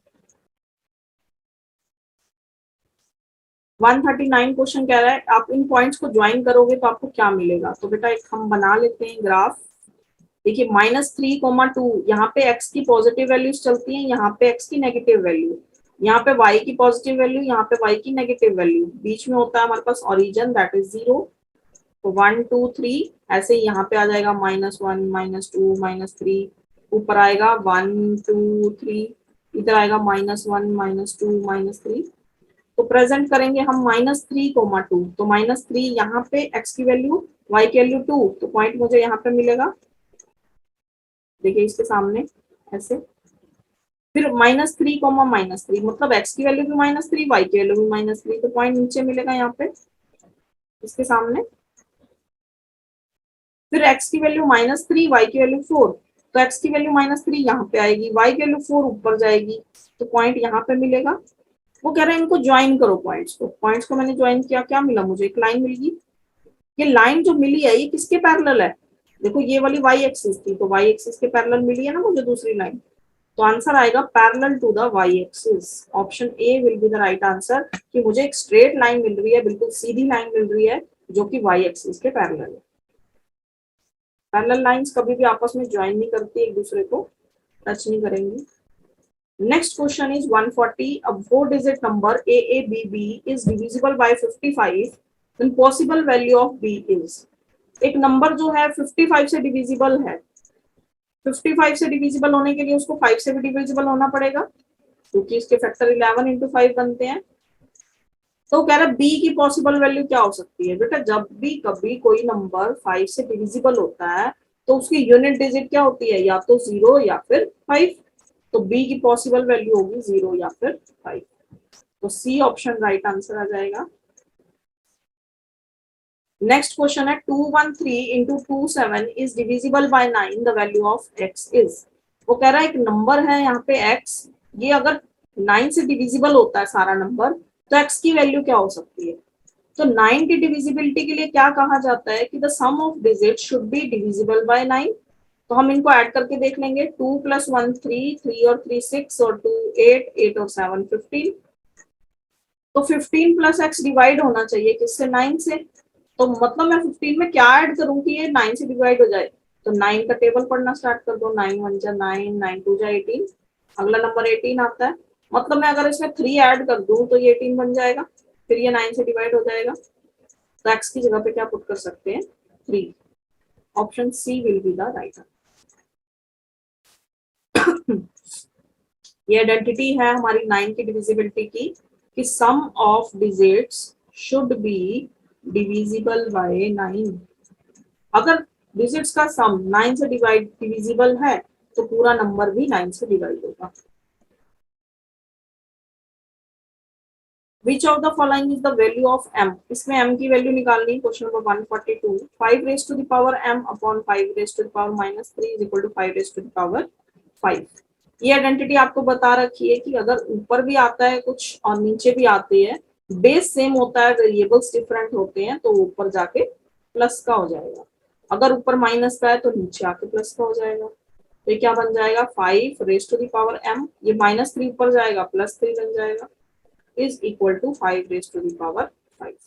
139 क्वेश्चन कह रहा है आप इन पॉइंट्स को ज्वाइन करोगे तो आपको क्या मिलेगा। तो बेटा एक हम बना लेते हैं ग्राफ। देखिए -3,2 यहाँ पे x की पॉजिटिव वैल्यूज चलती हैं, यहाँ पे x की नेगेटिव वैल्यू, यहाँ पे y की पॉजिटिव वैल्यू, यहाँ पे y की नेगेटिव वैल्यू, बीच में होता है हमारे पास ओरिजिन दैट इज 0। तो 1 2 3 ऐसे ही यहाँ पे आ जाएगा -1 -2 -3, ऊपर आएगा 1 2 3, इधर आएगा -1 -2 -3। तो प्रेजेंट करेंगे हम -3,2, तो -3 यहाँ पे x की वैल्यू, y की वैल्यू 2, तो पॉइंट मुझे यहाँ पे मिलेगा, देखिए इसके सामने ऐसे। फिर -3, मतलब x की वैल्यू भी -3, y की वैल्यू भी -3, तो पॉइंट नीचे मिलेगा यहाँ पे इसके सामने। फिर x की वैल्यू -3, y की वैल्यू 4, तो x की वैल्यू -3 यहाँ पे आएगी, y की वैल्यू 4 ऊपर जाएगी, तो पॉइंट यहाँ पे मिलेगा। वो कह रहे हैं इनको ज्वाइन करो पॉइंट्स को मैंने ज्वाइन किया, क्या मिला मुझे एक लाइन मिल गई। ये लाइन जो मिली है ये किसके पैरेलल है, देखो ये वाली y एक्सिस थी, तो y एक्सिस के पैरेलल मिली है ना मुझे दूसरी लाइन, तो आंसर आएगा parallel to the y axis. Option A will be the right answer कि मुझे एक स्ट्रेट लाइन मिल रही है, बिल्कुल सीधी लाइन मिल रही है जो कि y एक्सिस के पैरेलल है। पैरेलल लाइंस कभी भी आपस में ज्वाइन नहीं करती, एक दूसरे को टच नहीं करेंगी। Next question is 140, a 4-digit number AABB is divisible by 55, then possible value of B is। एक नंबर जो है 55 से डिविजिबल है, 55 से डिविजिबल होने के लिए उसको 5 से भी डिविजिबल होना पड़ेगा क्योंकि इसके फैक्टर 11 इंटू 5 बनते हैं। तो कह रहा है बी की पॉसिबल वैल्यू क्या हो सकती है। बेटा जब भी कभी कोई नंबर 5 से डिविजिबल होता है तो उसकी यूनिट डिजिट क्या होती है, या तो 0 या फिर 5, तो बी की पॉसिबल वैल्यू होगी 0 या फिर 5, तो सी ऑप्शन राइट आंसर आ जाएगा। नेक्स्ट क्वेश्चन है 213 into 27 is divisible by 9, the value of x is. वो कह रहा है एक नंबर है यहाँ पे x, ये अगर 9 से डिविजिबल होता है सारा नंबर तो x की वैल्यू क्या हो सकती है। तो 9 की डिविजिबिलिटी के लिए क्या कहा जाता है कि the sum of digit should be divisible by 9। तो हम इनको ऐड करके देख लेंगे, 2 + 1 3, 3 और 3 6 और 2 8, 8 और 7 15। तो 15 प्लस एक्स डिवाइड होना चाहिए किससे, 9 से। तो मतलब मैं 15 में क्या ऐड करूं कि ये 9 से डिवाइड हो जाए, तो 9 का टेबल पढ़ना स्टार्ट कर दो, 9 1 जा 9, 9 2 जा 18, अगला नंबर 18 आता है। मतलब मैं अगर इसमें 3 ऐड कर दूं तो ये 18 बन जाएगा, फिर ये 9 से डिवाइड हो जाएगा। तो एक्स की जगह पे क्या पुट कर सकते हैं, 3। Option C will be the right answer. ये आइडेंटिटी है हमारी 9 की डिविजिबिलिटी की, कि sum of digits should be divisible by 9। अगर डिजिट्स का सम 9 से डिविजिबल है तो पूरा नंबर भी 9 से डिवाइड होगा। Which of the following is the value of m? इसमें m की वैल्यू निकालनी, question number 142। 5 raised to the power m upon 5 raised to the power minus 3 is equal to 5 raised to the power 5। ये identity आपको बता रखी है कि अगर ऊपर भी आता है कुछ और नीचे भी आते हैं, बेस सेम होता है, वेरिएबल्स डिफरेंट होते हैं, तो ऊपर जाके प्लस का हो जाएगा। अगर ऊपर माइनस का है तो नीचे आके प्लस का हो जाएगा। तो ये क्या बन जाएगा, 5 raise to the power m, ये -3 ऊपर जाएगा, +3 बन जाएगा, is equal to 5 raised to the power 5।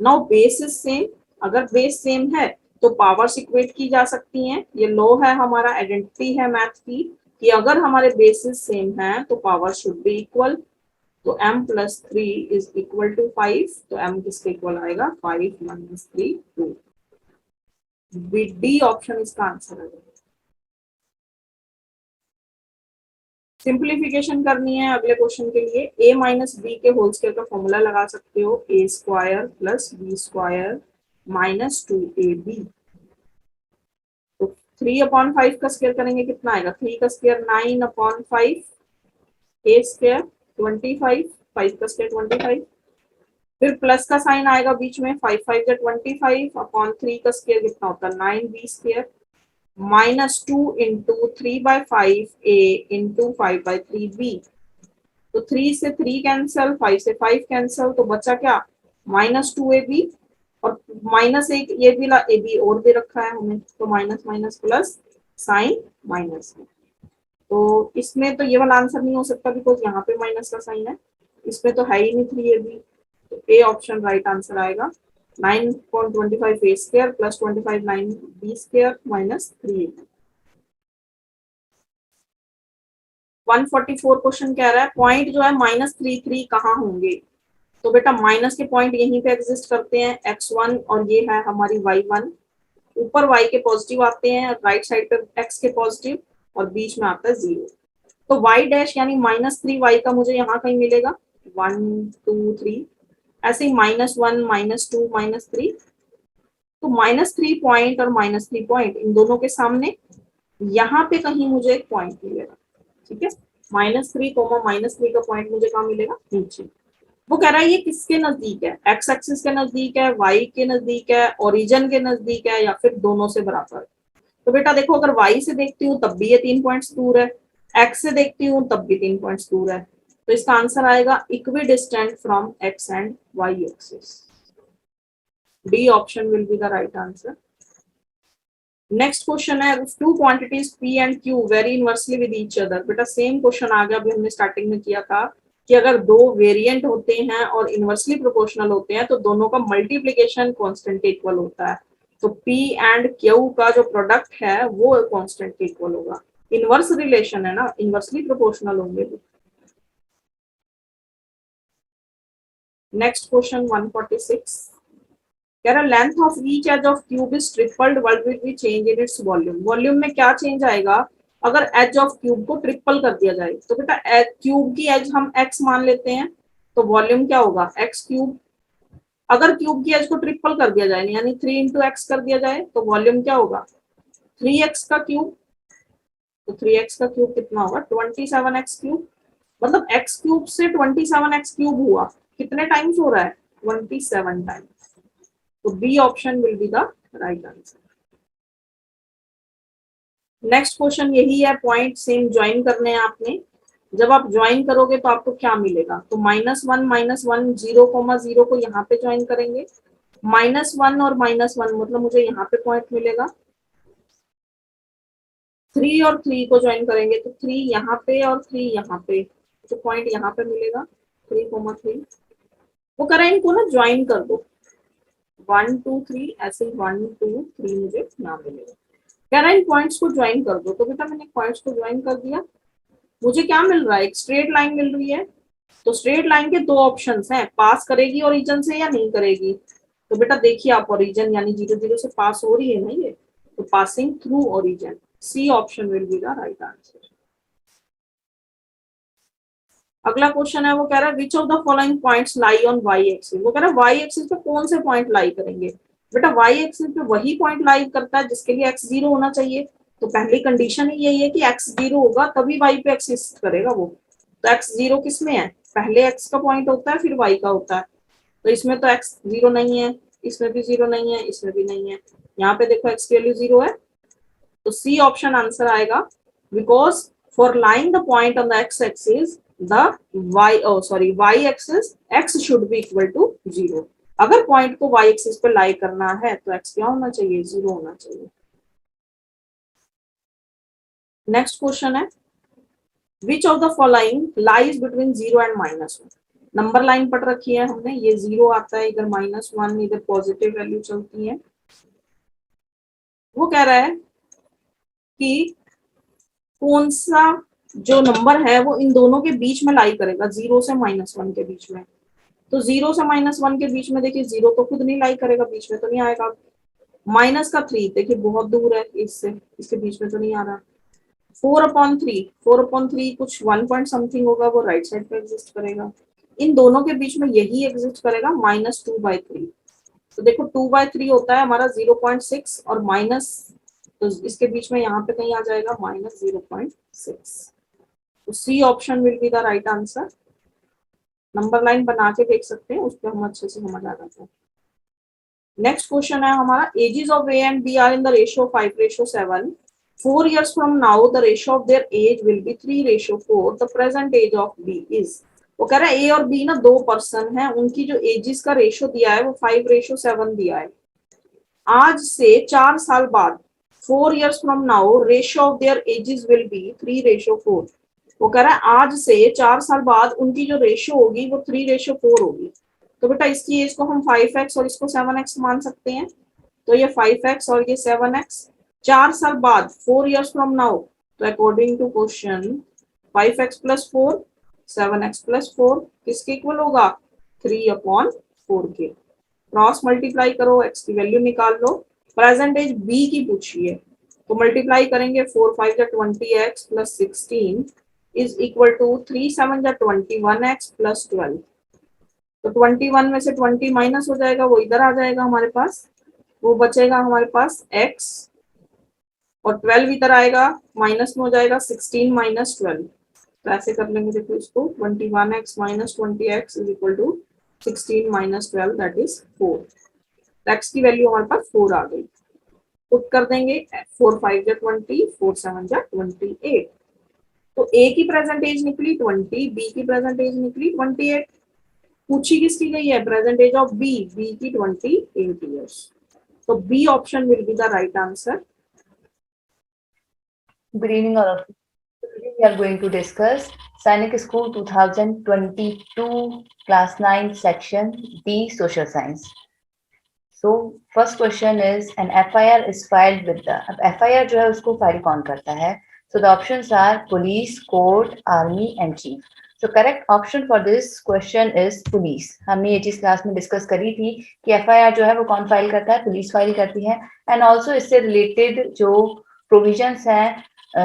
Now base is same, अगर बेस सेम है तो पावर्स इक्वेट की जा सकती हैं। ये लो है हमारा, आइडेंटिटी है मैथ की, कि अगर हमारे बेसिस सेम है तो पावर शुड बी इक्वल। तो m plus 3 is equal to 5, तो m किसके इक्वल आएगा, 5 माइनस 3 2। डी ऑप्शन इसका आंसर है। सिंप्लीफिकेशन करनी है अगले क्वेश्चन के लिए, a माइनस बी के होल स्क्वायर का फॉर्मूला लगा सकते हो, a square plus B square minus 2ab। तो 3/5 का स्क्वायर करेंगे कितना आएगा, 3 का स्क्वायर 9/5, a स्क्वायर 25, 5 का स्क्वायर 25, फिर प्लस का साइन आएगा बीच में, 5 5 जा 25 अपॉन 3 का स्क्वायर कितना होता है, 9b square minus 2 into 3/5a into 5/3b। तो 3 से 3 कैंसल, 5 से 5 कैंसल, तो बचा क्या, -2ab, और माइनस एक ये भी ला, ए बी और भी रखा है हमने, तो minus minus plus sign minus है। तो इसमें तो ये वाला आंसर नहीं हो सकता बिकॉज यहाँ पे माइनस का साइन है, इसमें तो है ही नहीं 3ab, तो ए ऑप्शन राइट आंसर आएगा। 9.25 A square plus 25 9b square minus 3ab। 144 question कह रहा है पॉइंट जो है -33 कहाँ होंगे। तो बेटा माइनस के पॉइंट यहीं पे एग्जिस्ट करते हैं, x1 और ये है हमारी y1। ऊपर y के पॉजिटिव आते हैं, राइट साइड पे x के पॉजिटिव, और बीच में आता है 0। तो y डैश यानी -3y का मुझे यहाँ कहीं मिलेगा, 1 2 3, ऐसे ही -1 -2 -3। तो -3 पॉइंट और -3 पॉइंट इन दोनों के सामने यहाँ पे कहीं मुझे एक पॉइंट मिलेगा, ठीक है। -3 -3 का पॉइंट मुझे कहाँ मिलेगा, नीचे। वो कह रहा है ये किसके नजदीक है, एक्स एक्सिस के नजदीक है, वाई के नजदीक है, ओरिजिन के नजदीक है, या फिर दोनों से बराबर। तो बेटा देखो, अगर वाई से देखती हूँ तब भी ये 3 पॉइंट्स दूर है, एक्स से देखती हूँ तब भी 3 पॉइंट्स दूर है, तो इसका आंसर आएगा equidistant from x and y axis. D option will be the right answer. Next question है, two quantities P and Q vary inversely with each other. बेटा सेम क्वेश्चन आ गया, अभी हमने स्टार्टिंग में किया था कि अगर दो वेरिएंट होते हैं और इनवर्सली प्रोपोर्शनल होते हैं तो दोनों का मल्टीप्लिकेशन कांस्टेंट के इक्वल होता है। तो पी एंड क्यू का जो प्रोडक्ट है वो कांस्टेंट के इक्वल होगा, इनवर्स रिलेशन है ना, इनवर्सली प्रोपोर्शनल होंगे। नेक्स्ट क्वेश्चन 146 कह रहा length of each edge of cube is tripled what will be change in its volume. Volume में क्या चेंज आएगा अगर एज ऑफ क्यूब को ट्रिपल कर दिया जाए। तो बेटा क्यूब की एज हम x मान लेते हैं, तो वॉल्यूम क्या होगा, x क्यूब। अगर क्यूब की एज को ट्रिपल कर दिया जाए यानी 3 इंटू एक्स कर दिया जाए तो वॉल्यूम क्या होगा, 3x का क्यूब। तो 3x का क्यूब कितना होगा, 27x क्यूब। मतलब x क्यूब से 27x क्यूब हुआ, कितने टाइम्स हो रहा है, 27 टाइम्स। तो B option will be the right answer. Next question यही है, पॉइंट सेम ज्वाइन करने हैं आपने। जब आप ज्वाइन करोगे तो आपको क्या मिलेगा, तो -1 0,0 को यहाँ पे ज्वाइन करेंगे, -1 और -1 मतलब मुझे यहाँ पे पॉइंट मिलेगा। 3 और 3 को ज्वाइन करेंगे तो 3 यहाँ पे और 3 यहाँ पे, तो पॉइंट यहाँ पे मिलेगा 3,3। वो कह रहा है इनको ना ज्वाइन कर दो, 1 2 3 ऐसे 1 2 3 मुझे नाम मिलेगा। कह रहा है इन पॉइंट्स को ज्वाइन कर दो, तो बेटा मैंने पॉइंट्स को ज्वाइन कर दिया, मुझे क्या मिल रहा है, एक स्ट्रेट लाइन मिल रही है। तो स्ट्रेट लाइन के दो ऑप्शंस हैं, पास करेगी ओरिजिन से या नहीं करेगी। तो बेटा देखिए आप, ओरिजिन यानी 0 0 से पास हो रही है ना ये, तो passing through origin, C option will be the right answer. अगला क्वेश्चन है, वो कह रहा है which of the following points lie on Y axis. वो कह रहा है वाई एक्सिस पे कौन से पॉइंट लाई करेंगे। बेटा वाई एक्सिस पे वही पॉइंट लाई करता है जिसके लिए एक्स 0 होना चाहिए। तो पहली कंडीशन ही यही है कि एक्स 0 होगा तभी वाई पे एक्सिस्ट करेगा वो। तो एक्स 0 किस में है, पहले एक्स का पॉइंट होता है फिर वाई का होता है। तो इसमें तो एक्स 0 नहीं है, इसमें भी 0 नहीं है, इसमें भी नहीं है। यहाँ पे देखो एक्स की वैल्यू 0 है, तो सी ऑप्शन आंसर आएगा। Because for lying the point on the X axis the y axis x should be equal to 0। अगर पॉइंट को y एक्सिस पे लाई करना है तो x क्या होना चाहिए, 0 होना चाहिए। नेक्स्ट क्वेश्चन है, which of the following lies between 0 and -1। Number line पढ़ रखी है हमने, ये 0 आता है, इधर -1, इधर पॉजिटिव वैल्यू चलती है। वो कह रहा है कि कौन सा जो नंबर है वो इन दोनों के बीच में लाई करेगा, 0 से -1 के बीच में। तो 0 से -1 के बीच में देखिए 0 तो खुद नहीं लाई करेगा, बीच में तो नहीं आएगा। माइनस का 3 देखिए बहुत दूर है इससे, इसके बीच में तो नहीं आ रहा। 4/3 कुछ 1 पॉइंट समथिंग होगा, वो राइट साइड पे एग्जिस्ट करेगा। इन दोनों के बीच में यही एग्जिस्ट करेगा, -2/3। तो देखो 2/3 होता है हमारा 0.6 और माइनस, तो इसके बीच में यहाँ पे कहीं आ जाएगा -0.6। तो C option will be the right answer. Number line बना के देख सकते हैं, उस पर हम अच्छे से समझ आ जाते हैं। नेक्स्ट क्वेश्चन है हमारा, ages of A and B are in the ratio 5:7। 4 years from now the ratio of their age will be 3:4। the present age of B is। वो कह रहा है ए और बी ना दो पर्सन है, उनकी जो एजेस का रेशियो दिया है वो 5:7 दिया है। आज से 4 साल बाद 4 years from now ratio of their edges will be 3:4। वो कह रहा है आज से 4 साल बाद उनकी जो रेशियो होगी वो 3:4 होगी। तो बेटा इसकी एज को हम 5x और इसको 7x मान सकते हैं। तो ये 5x और ये 7x 4 साल बाद 4 years from now, तो according to question 5x + 4 7x + 4 किसके इक्वल होगा, 3/4 के। क्रॉस मल्टीप्लाई करो, x की वैल्यू निकाल लो। प्रेजेंट एज b की पूछिए, तो मल्टीप्लाई करेंगे 4 5 20x + 16 is equal to 3 7 21x + 12। तो 21 में से 20 माइनस हो जाएगा, वो इधर आ जाएगा हमारे पास, वो बचेगा हमारे पास x, और 12 इधर आएगा, माइनस में हो जाएगा 16 - 12। तो ऐसे कर लेंगे, देखो इसको 21x - 20x is equal to 16 - 12 that is 4। x की वैल्यू हमारे पास 4 आ गई, पुट कर देंगे 4 5 20 4 7 28। तो a की प्रेजेंट एज निकली 20, b की प्रेजेंट एज निकली 28। पूछी किसकी गई है, प्रेजेंट एज ऑफ b की 28 ईयर्स। तो b option will be the right answer. Good evening, all of you. Today we are going to discuss Sainik School 2022 Class 9 Section D Social Science. So first question is an FIR is filed with the FIR जो है उसको file कौन करता है? So the options are police, court, army and chief. So correct option for this question is police. हमने ये चीज class में डिस्कस करी थी कि FIR जो है वो कौन फाइल करता है, पुलिस फाइल करती है। एंड ऑल्सो इससे रिलेटेड जो प्रोविजंस हैं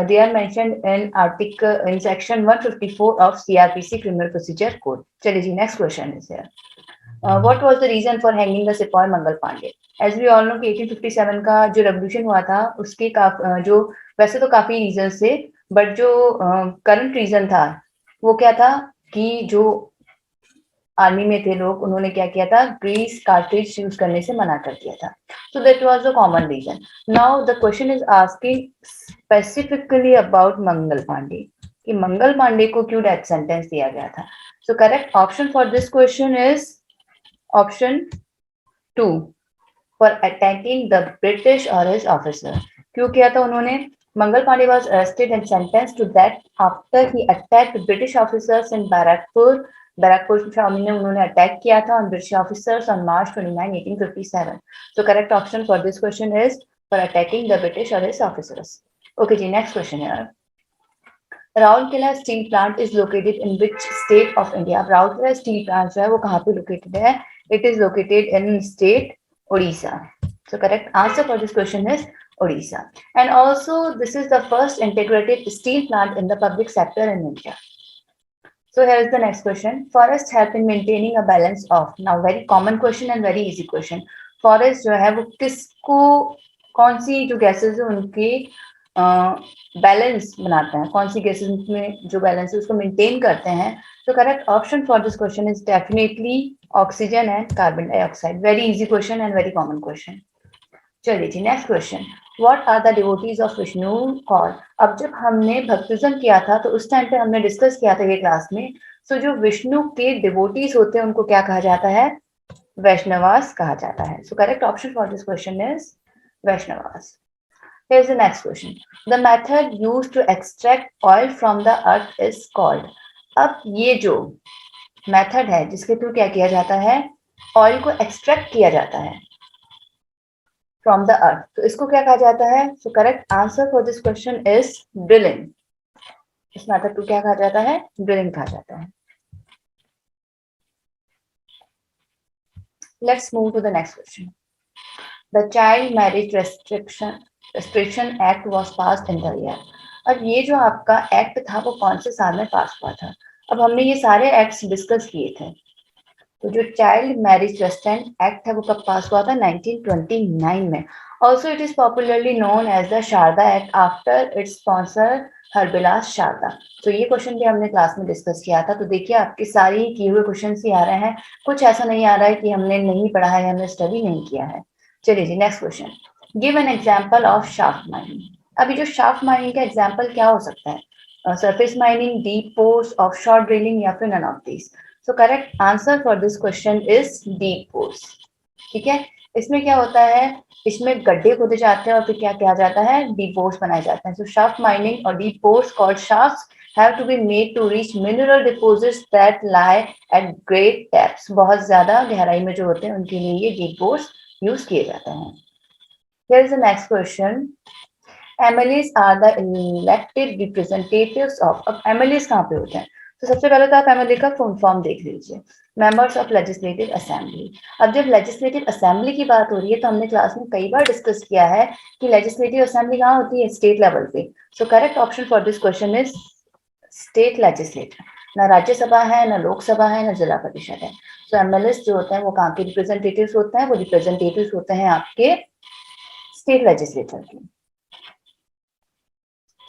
they are mentioned in section 154 of CRPC Criminal Procedure Code. चलिए जी, next question is here. What was the reason for hanging the Sepoy Mangal Pandey? As we all know कि 1857 का जो revolution हुआ था उसके जो वैसे तो काफी रीजन थे, बट जो करंट रीजन था वो क्या था कि जो आर्मी में थे लोग, उन्होंने क्या किया था, ग्रीस कार्ट्रिज यूज करने से मना कर दिया था। So that was the common reason. Now the question is asking specifically about Mangal Pandey, कि मंगल पांडे को क्यों डेथ सेंटेंस दिया गया था। सो correct option for this question is option 2 for attacking the British और हिज ऑफिसर। क्यों किया था उन्होंने? Mangal Pandey was arrested and sentenced to death after he attacked British officers in Barakpur Barrackpore family ने उन्होंने अटैक किया था on British officers on March 29, 1857. So correct option for this question is for attacking the British or his officers. Okay जी, next question here. Rourkela steel plant is located in which state of India? Rourkela steel plant जो है वो कहाँ पे located है? It is located in state Odisha. So correct answer for this question is Odisha. And also this is the first integrated steel plant in the public sector in India. So here is the next question. Forests help in maintaining a balance of. Now very common question and very easy question. Forest जो है वो किसको, कौन सी जो gases है उनके balance बनाते हैं, कौन सी गैसेस में जो बैलेंस है उसको मेंटेन करते हैं? तो correct option for this question is definitely oxygen and carbon dioxide. Very easy question and very common question. चलिए जी, next question. What are the devotees of Vishnu called? अब जब हमने भक्तिज्म किया था तो उस टाइम पे हमने डिस्कस किया था ये क्लास में. सो जो विष्णु के डिवोटीज होते हैं उनको क्या कहा जाता है? वैष्णवास कहा जाता है. So correct option for this question is Vaishnavas. Here's the next question. The method used to extract oil from the earth is called. अब ये जो मेथड है जिसके थ्रू क्या किया जाता है? ऑयल को एक्सट्रैक्ट किया जाता है फ्रॉम द अर्थ, तो इसको क्या कहा जाता है? So correct answer for this question is drilling. इस मेथड को क्या कहा जाता है? ड्रिलिंग कहा जाता है. Let's move to the next question. The child marriage restriction act was pass in the year. अब ये जो आपका एक्ट था वो कौन से साल में पास हुआ था? अब हमने ये सारे एक्ट्स डिस्कस किए थे. तो जो चाइल्ड मैरिज रेस्ट्रिक्शन एक्ट है वो कब पास हुआ था? 1929 में. Also it is popularly known as the Sharda act after its sponsor Harbilas Sharda. तो ये क्वेश्चन भी हमने क्लास में डिस्कस किया था. तो देखिए आपके सारे किए हुए क्वेश्चन ही आ रहे हैं, कुछ ऐसा नहीं आ रहा है कि हमने नहीं पढ़ा है, हमने स्टडी नहीं किया है. चलिए जी, next question. Give an example of shaft mining. अभी जो शाफ्ट माइनिंग का एग्जाम्पल क्या हो सकता है? Surface mining, deep pores, offshore drilling या फिर none of these. So correct answer for this question is deep pores. ठीक है, इसमें क्या होता है? इसमें गड्ढे खोदे जाते हैं और फिर क्या किया जाता है? डीप पोर्स बनाए जाते हैं. सो शाफ्ट माइनिंग और deep pores called shafts have to be made to reach mineral deposits that lie at great depths. बहुत ज्यादा गहराई में जो होते हैं उनके लिए ये डीप पोर्स यूज किए जाते हैं. Here is the next question. MLAs are the elected representatives of. अब MLAs कहाँ पे होते हैं? तो सबसे पहले तो आप MLA का फुल फॉर्म देख लीजिए, मेंबर्स ऑफ लेजिस्लेटिव असेंबली. अब जब लेजिस्लेटिव असेंबली की बात हो रही है तो हमने क्लास में कई बार डिस्कस किया है कि लेजिस्लेटिव असेंबली कहाँ होती है? स्टेट लेवल पे. सो correct option for this question is state legislator. ना राज्यसभा है, ना लोकसभा है, ना जिला परिषद है. सो एमएलएस जो होते हैं वो कहाँ के रिप्रेजेंटेटिव्स होते हैं? वो रिप्रेजेंटेटिव्स होते हैं आपके स्टेट लेजिस्लेटर के.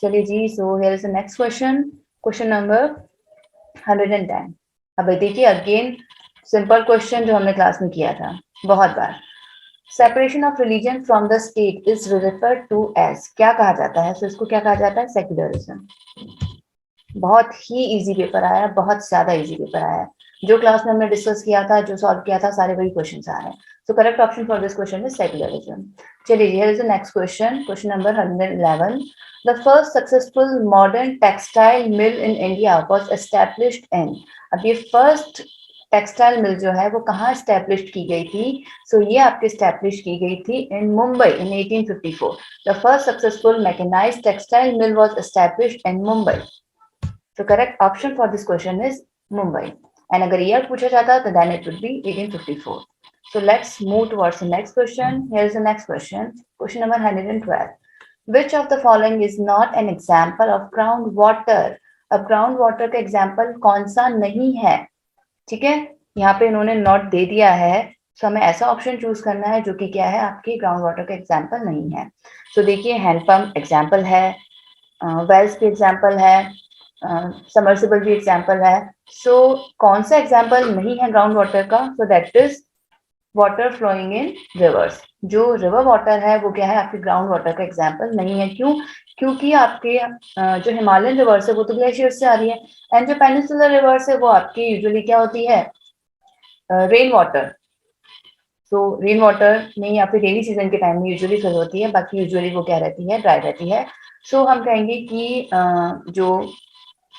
चलिए जी, so here is the next question, question number 110. अब देखिए अगेन सिंपल क्वेश्चन जो हमने क्लास में किया था बहुत बार. Separation of religion from the state is referred to as. क्या कहा जाता है? सो इसको क्या कहा जाता है? सेक्युलरिज्म. बहुत ही इजी पेपर आया, बहुत ज्यादा इजी पेपर आया. जो क्लास में हमने डिस्कस किया था, जो सॉल्व किया था, सारे वही क्वेश्चंस आ रहे हैं. So correct option for this question is secularism. चलिए here is the next question, question number 111. The first successful modern textile mill in India was established in. अब ये फर्स्ट टेक्सटाइल मिल जो है वो कहाँ एस्टैब्लिश की गई थी? सो ये आपके एस्टैब्लिश की गई थी in Mumbai in 1854. The first successful mechanised textile mill was established in Mumbai. So correct option for this question is Mumbai. And अगर year पूछा जाता तो then it would be 1854. So let's move towards the next question. Here is the next question. Question number 112. Which of the following is not an example of groundwater? अब groundwater का example कौन सा नहीं है? ठीक है, यहाँ पे इन्होंने not दे दिया है, so हमें ऐसा ऑप्शन चूज करना है जो कि क्या है? आपकी groundwater का example नहीं है. So देखिए हैंडपम्प एग्जाम्पल है, वेल्स भी एग्जाम्पल है, सबमर्सिबल भी एग्जाम्पल है. सो कौन सा एग्जाम्पल नहीं है ग्राउंड वाटर का? So that is water flowing in rivers. जो रिवर वाटर है वो क्या है? आपके ग्राउंड वाटर का एग्जाम्पल नहीं है. क्यों? क्योंकि आपके जो हिमालयन रिवर्स है वो तो ग्लेशियर से आ रही है, एंड जो पेनिनसुलर रिवर्स है वो आपकी यूजुअली क्या होती है? Rain water. तो रेन वाटर में या फिर रेनी सीजन के टाइम में यूजुअली फिल होती है, बाकी यूजुअली वो क्या रहती है? ड्राई रहती है. सो हम कहेंगे कि जो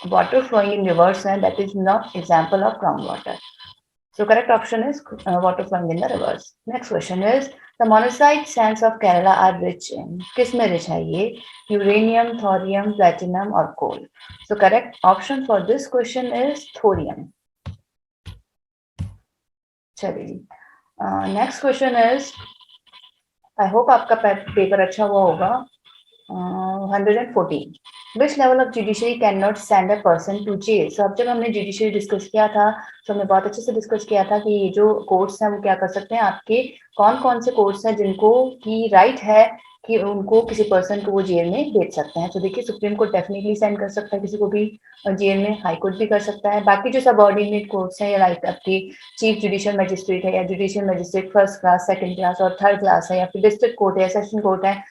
water flowing in rivers है, that is not example of groundwater. So correct option is water flowing in the rivers. Next question is the monazite sands of Kerala are rich in. किस में rich है ये? Uranium, thorium, platinum और coal. So correct option for this question is thorium. चलिए next question is I hope आपका paper अच्छा हुआ होगा. 114. Which level of judiciary cannot send a person to jail? So अब जब हमने judiciary डिस्कस किया था तो हमने बहुत अच्छे से डिस्कस किया था कि ये जो कोर्ट्स हैं वो क्या कर सकते हैं, आपके कौन कौन से कोर्ट्स हैं जिनको की राइट है कि उनको किसी पर्सन को वो जेल में भेज सकते हैं. तो देखिए सुप्रीम कोर्ट डेफिनेटली सेंड कर सकता है किसी को भी जेल में, हाई कोर्ट भी कर सकता है. बाकी जो सबऑर्डिनेट कोर्ट्स हैं या लाइक आपकी चीफ जुडिशियल मजिस्ट्रेट है या judicial magistrate first class, second class और थर्ड क्लास है, या फिर डिस्ट्रिक्ट कोर्ट है, सेशन कोर्ट है,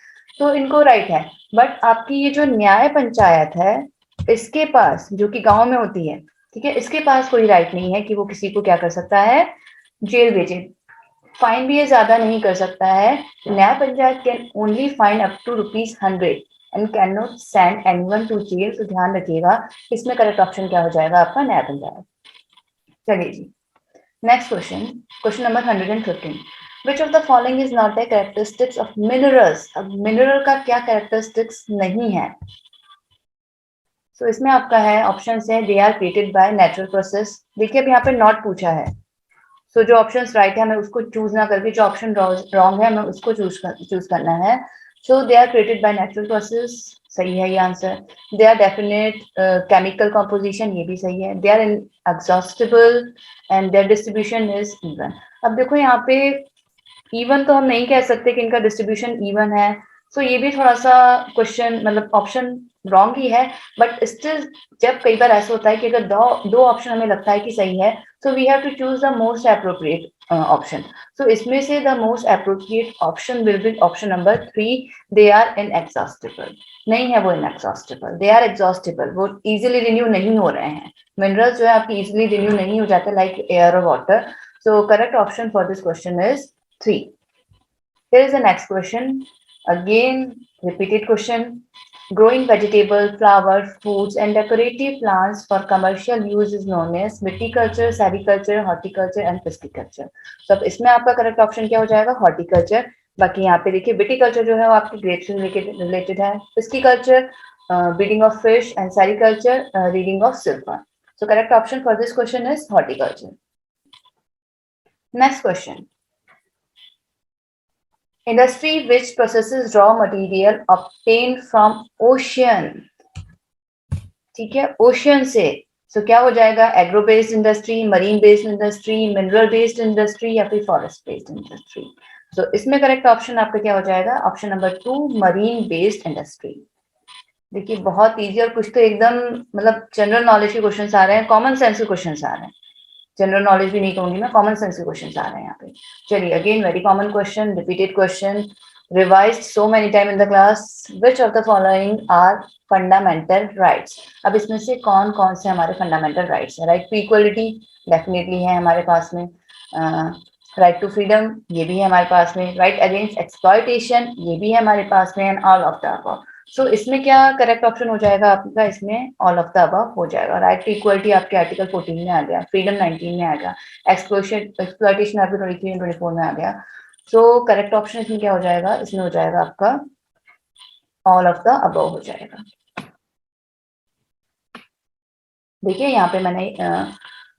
तो इनको राइट है. बट आपकी ये जो न्याय पंचायत है इसके पास, जो कि गांव में होती है, ठीक है, इसके पास कोई राइट नहीं है कि वो किसी को क्या कर सकता है, जेल भेजे. फाइन भी ये ज्यादा नहीं कर सकता है. न्याय panchayat can only fine up to ₹100 and can not send anyone to jail. तो ध्यान रखिएगा इसमें करेक्ट ऑप्शन क्या हो जाएगा आपका, न्याय पंचायत. चलिए जी next question, question number 115. Which of the following is not the characteristics of minerals? अब मिनरल का क्या कैरेक्टरिस्टिक्स नहीं है? So इसमें आपका है ऑप्शन है they are created by natural process. देखिए अब यहाँ पे नॉट पूछा है, so जो ऑप्शन राइट है हमें उसको चूज ना करके जो ऑप्शन रॉन्ग है हमें उसको चूज करना है. So they are created by natural process, सही है ये answer. They are definite chemical composition, ये भी सही है. They are inexhaustible and their distribution is even. अब देखो यहाँ पे इवन तो हम नहीं कह सकते कि इनका डिस्ट्रीब्यूशन इवन है, सो ये भी थोड़ा सा क्वेश्चन मतलब ऑप्शन रॉन्ग ही है. बट स्टिल जब कई बार ऐसा होता है कि अगर दो ऑप्शन हमें लगता है कि सही है, so we have to choose the most appropriate option. So इसमें से the most appropriate option will be option number 3. They are inexhaustible. नहीं है वो इनएग्जॉस्टिबल, दे आर एग्जॉस्टिबल. वो इजीली रिन्यू नहीं हो रहे हैं. मिनरल्स जो है आपकी इजीली रिन्यू नहीं हो जाते लाइक एयर और water. So correct option for this question is 3. Here is the next question. Again, repeated question. Growing vegetable, flower, foods, and decorative plants for commercial use is known as viticulture, sericulture, horticulture, and pisciculture. So अब इसमें आपका correct option क्या हो जाएगा, horticulture. बाकी यहाँ पे देखिए viticulture जो है वो आपकी ग्रेप्स से रिलेटेड है, pisciculture, breeding of fish, and sericulture, reading of silver. So correct option for this question is horticulture. Next question. Industry which processes raw material obtained from ocean. ठीक है, ओशियन से. सो क्या हो जाएगा, agro based industry, marine based industry, mineral based industry या फिर forest based industry. सो इसमें correct option आपका क्या हो जाएगा, option number 2 marine based industry. देखिए बहुत इजी और कुछ तो एकदम मतलब जनरल नॉलेज के क्वेश्चन आ रहे हैं, कॉमन सेंस के क्वेश्चन आ रहे हैं. जनरल नॉलेज भी नहीं कहूंगी मैं, कॉमन सेंस के क्वेश्चन आ रहे हैं यहाँ पे. चलिए again very common question, repeated question, revised so many time in the class. Which of the following are fundamental rights? अब इसमें से कौन कौन से हमारे फंडामेंटल राइट्स हैं? राइट टू इक्वलिटी डेफिनेटली है हमारे पास में, राइट टू फ्रीडम ये भी है हमारे पास में, राइट अगेंस्ट एक्सप्लॉयटेशन ये भी है हमारे पास में, and all of the above. So इसमें क्या करेक्ट ऑप्शन हो जाएगा आपका, इसमें ऑल ऑफ द अबव हो जाएगा. राइट टू इक्वलिटी आपके आर्टिकल 14 में आ गया, फ्रीडम 19 में आ गया, एक्सप्लॉयटेशन आपके 23 और 24 में आ गया. सो करेक्ट ऑप्शन इसमें क्या हो जाएगा, इसमें हो जाएगा आपका ऑल ऑफ द अबव हो जाएगा. देखिए यहाँ पे मैंने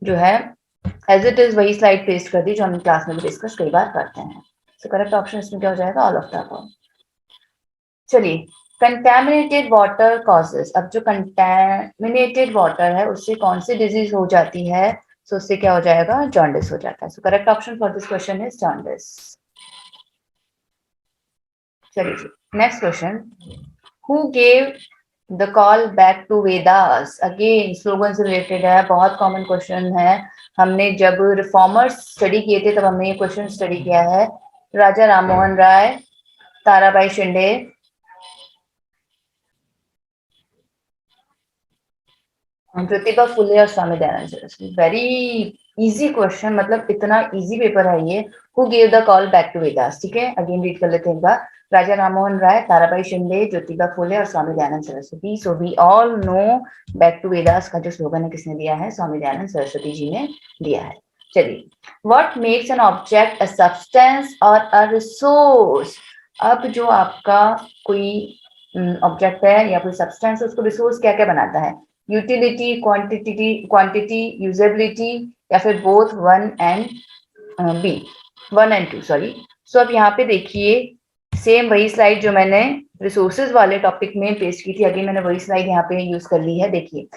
जो है एज इट इज वही स्लाइड पेस्ट कर दी जो हम क्लास में भी डिस्कस कई बार करते हैं. सो करेक्ट ऑप्शन इसमें क्या हो जाएगा, ऑल ऑफ द अबव. चलिए कंटेमिनेटेड वाटर कॉजेस. अब जो कंटेमिनेटेड वाटर है उससे कौन सी डिजीज हो जाती है, सो उससे क्या हो जाएगा, जॉन्डिस हो जाता है. So correct option for this question is jaundice. चलिए next question, who gave the call back to Vedas? Again slogan से रिलेटेड है, बहुत कॉमन क्वेश्चन है. हमने जब रिफॉर्मर्स स्टडी किए थे तब हमने ये क्वेश्चन स्टडी किया है. राजा राममोहन राय, ताराबाई शिंदे, प्रतिभा फुले और Swami Dayanand Saraswati. Very easy question, मतलब इतना इजी पेपर है ये. Who gave the call back to Vedas? ठीक है अगेन रीड कर लेते हैं एक बार. राजा राममोहन राय, ताराबाई शिंदे, ज्योतिबा फुले और Swami Dayanand Saraswati. So we all know back to Vedas का जो स्लोगन है किसने दिया है? स्वामी दयानंद सरस्वती जी ने दिया है. चलिए, what makes an object a substance और अ रिसोर्स? अब जो आपका कोई ऑब्जेक्ट है या कोई सब्सटेंस है, उसको रिसोर्स क्या क्या बनाता है? यूटिलिटी, क्वांटिटी, यूजेबिलिटी, या फिर both one and two, sorry. So अब यहाँ पे देखिए, सेम वही स्लाइड जो मैंने रिसोर्सेज वाले टॉपिक में पेस्ट की थी, अभी मैंने वही स्लाइड यहाँ पे यूज कर ली है. देखिए,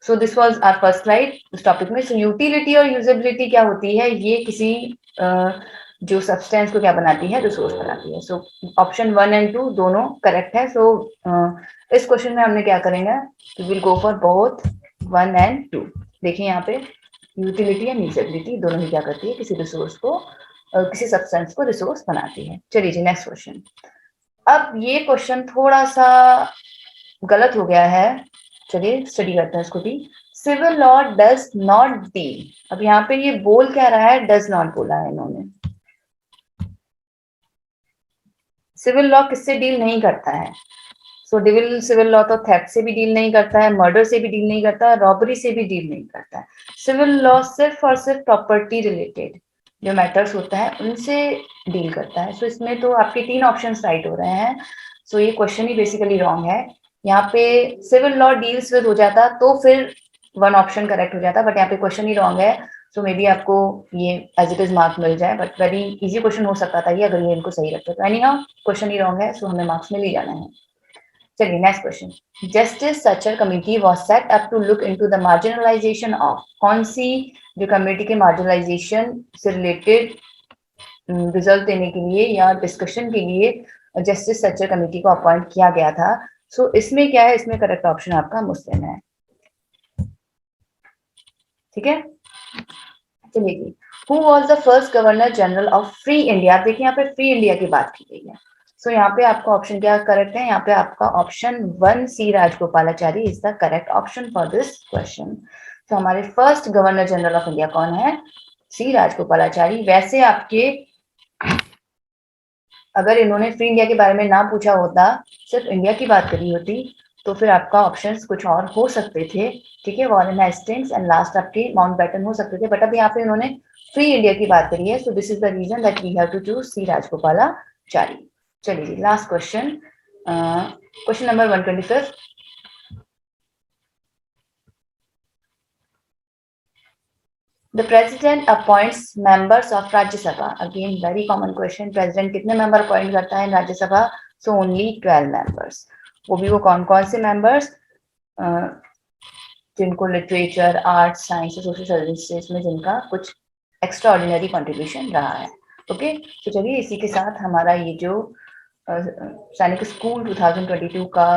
so this was our first slide इस टॉपिक में. सो यूटिलिटी और यूजेबिलिटी क्या होती है? ये किसी जो सब्सटेंस को क्या बनाती है? रिसोर्स बनाती है. सो ऑप्शन 1 एंड 2 दोनों करेक्ट है. सो इस क्वेश्चन में हमने क्या करेंगे? We will go for both 1 and 2. देखिए यहाँ पे यूटिलिटी एंड यूजेबिलिटी दोनों ही क्या करती है? किसी रिसोर्स को किसी सब्सटेंस को रिसोर्स बनाती है. चलिए जी, नेक्स्ट क्वेश्चन. अब ये क्वेश्चन थोड़ा सा गलत हो गया है. चलिए स्टडी करते हैं इसको भी. Civil law does not deal. अब यहाँ पे ये बोल क्या रहा है? डज नॉट बोला है इन्होंने. सिविल लॉ किससे डील नहीं करता है? सो सिविल लॉ तो थेफ्ट से भी डील नहीं करता है, मर्डर से भी डील नहीं करता है, रॉबरी से भी डील नहीं करता है. सिविल लॉ सिर्फ और सिर्फ प्रॉपर्टी रिलेटेड जो मैटर्स होता है उनसे डील करता है. सो इसमें तो आपके 3 ऑप्शंस राइट हो रहे हैं. सो ये क्वेश्चन ही बेसिकली रॉन्ग है. यहाँ पे सिविल लॉ डील्स विद हो जाता तो फिर 1 ऑप्शन करेक्ट हो जाता, बट यहाँ पे क्वेश्चन ही रॉन्ग है. सो मे बी आपको ये एज इट इज मार्क मिल जाए, बट वेरी इजी क्वेश्चन हो सकता था ये अगर ये इनको सही रखते. तो एनी हाउ क्वेश्चन ही रॉन्ग है, सो हमें मार्क्स मिल ही जाना है. चलिए next question. Justice Sachar committee was set up to look into the marginalisation of. कौन सी जो कमेटी के मार्जिनलाइजेशन से रिलेटेड रिजल्ट देने के लिए या डिस्कशन के लिए जस्टिस सचर कमेटी को अपॉइंट किया गया था. सो इसमें क्या है? इसमें करेक्ट ऑप्शन आपका मुस्लिम है. ठीक है, चलिए. Who was the first governor general of free India? देखिए यहाँ पे फ्री इंडिया की बात की गई है. सो यहाँ पे आपका ऑप्शन क्या करेक्ट है? यहाँ पे आपका option 1 C Rajagopalachari is the correct option for this question. तो हमारे first governor general of India कौन है? सी राजगोपालाचारी. वैसे आपके अगर इन्होंने फ्री इंडिया के बारे में ना पूछा होता, सिर्फ इंडिया की बात करी होती, तो फिर आपका ऑप्शंस कुछ और हो सकते थे. ठीक है, वॉरेन हेस्टिंग्स एंड लास्ट आपके माउंटबेटन हो सकते थे, बट अब यहाँ पे इन्होंने फ्री इंडिया की बात करी है. So this is the reason that we have to choose C Rajagopalachari. चलिए last question, question number 125. The president appoints members of Rajya Sabha. Again, very common question. President कितने member appoint करता है राज्य सभा? So only 12 members. वो भी वो कौन कौन से members? जिनको लिटरेचर, आर्ट, साइंस और सोशल सर्विसेज में जिनका कुछ एक्स्ट्रा ऑर्डिनरी कॉन्ट्रीब्यूशन रहा है. ओके, तो चलिए इसी के साथ हमारा ये जो सैनिक स्कूल 2022 का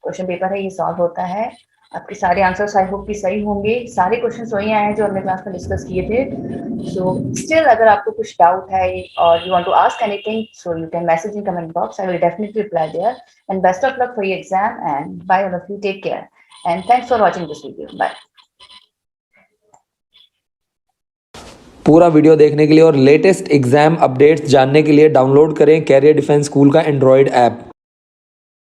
क्वेश्चन पेपर है ये सॉल्व होता है. आपके सारे आंसर्स आई होप कि सही होंगे. सारे क्वेश्चंस वही आए हैं जो हमने क्लास में डिस्कस किए थे. सो स्टिल अगर आपको कुछ डाउट है और you want to ask anything, so you can message in comment box. I will definitely reply there. And best of luck for your exam and bye all of you. Take care and thanks for watching this video. Bye. पूरा video देखने के लिए और latest exam updates जानने के लिए download करें career defence school का एंड्रॉयड ऐप.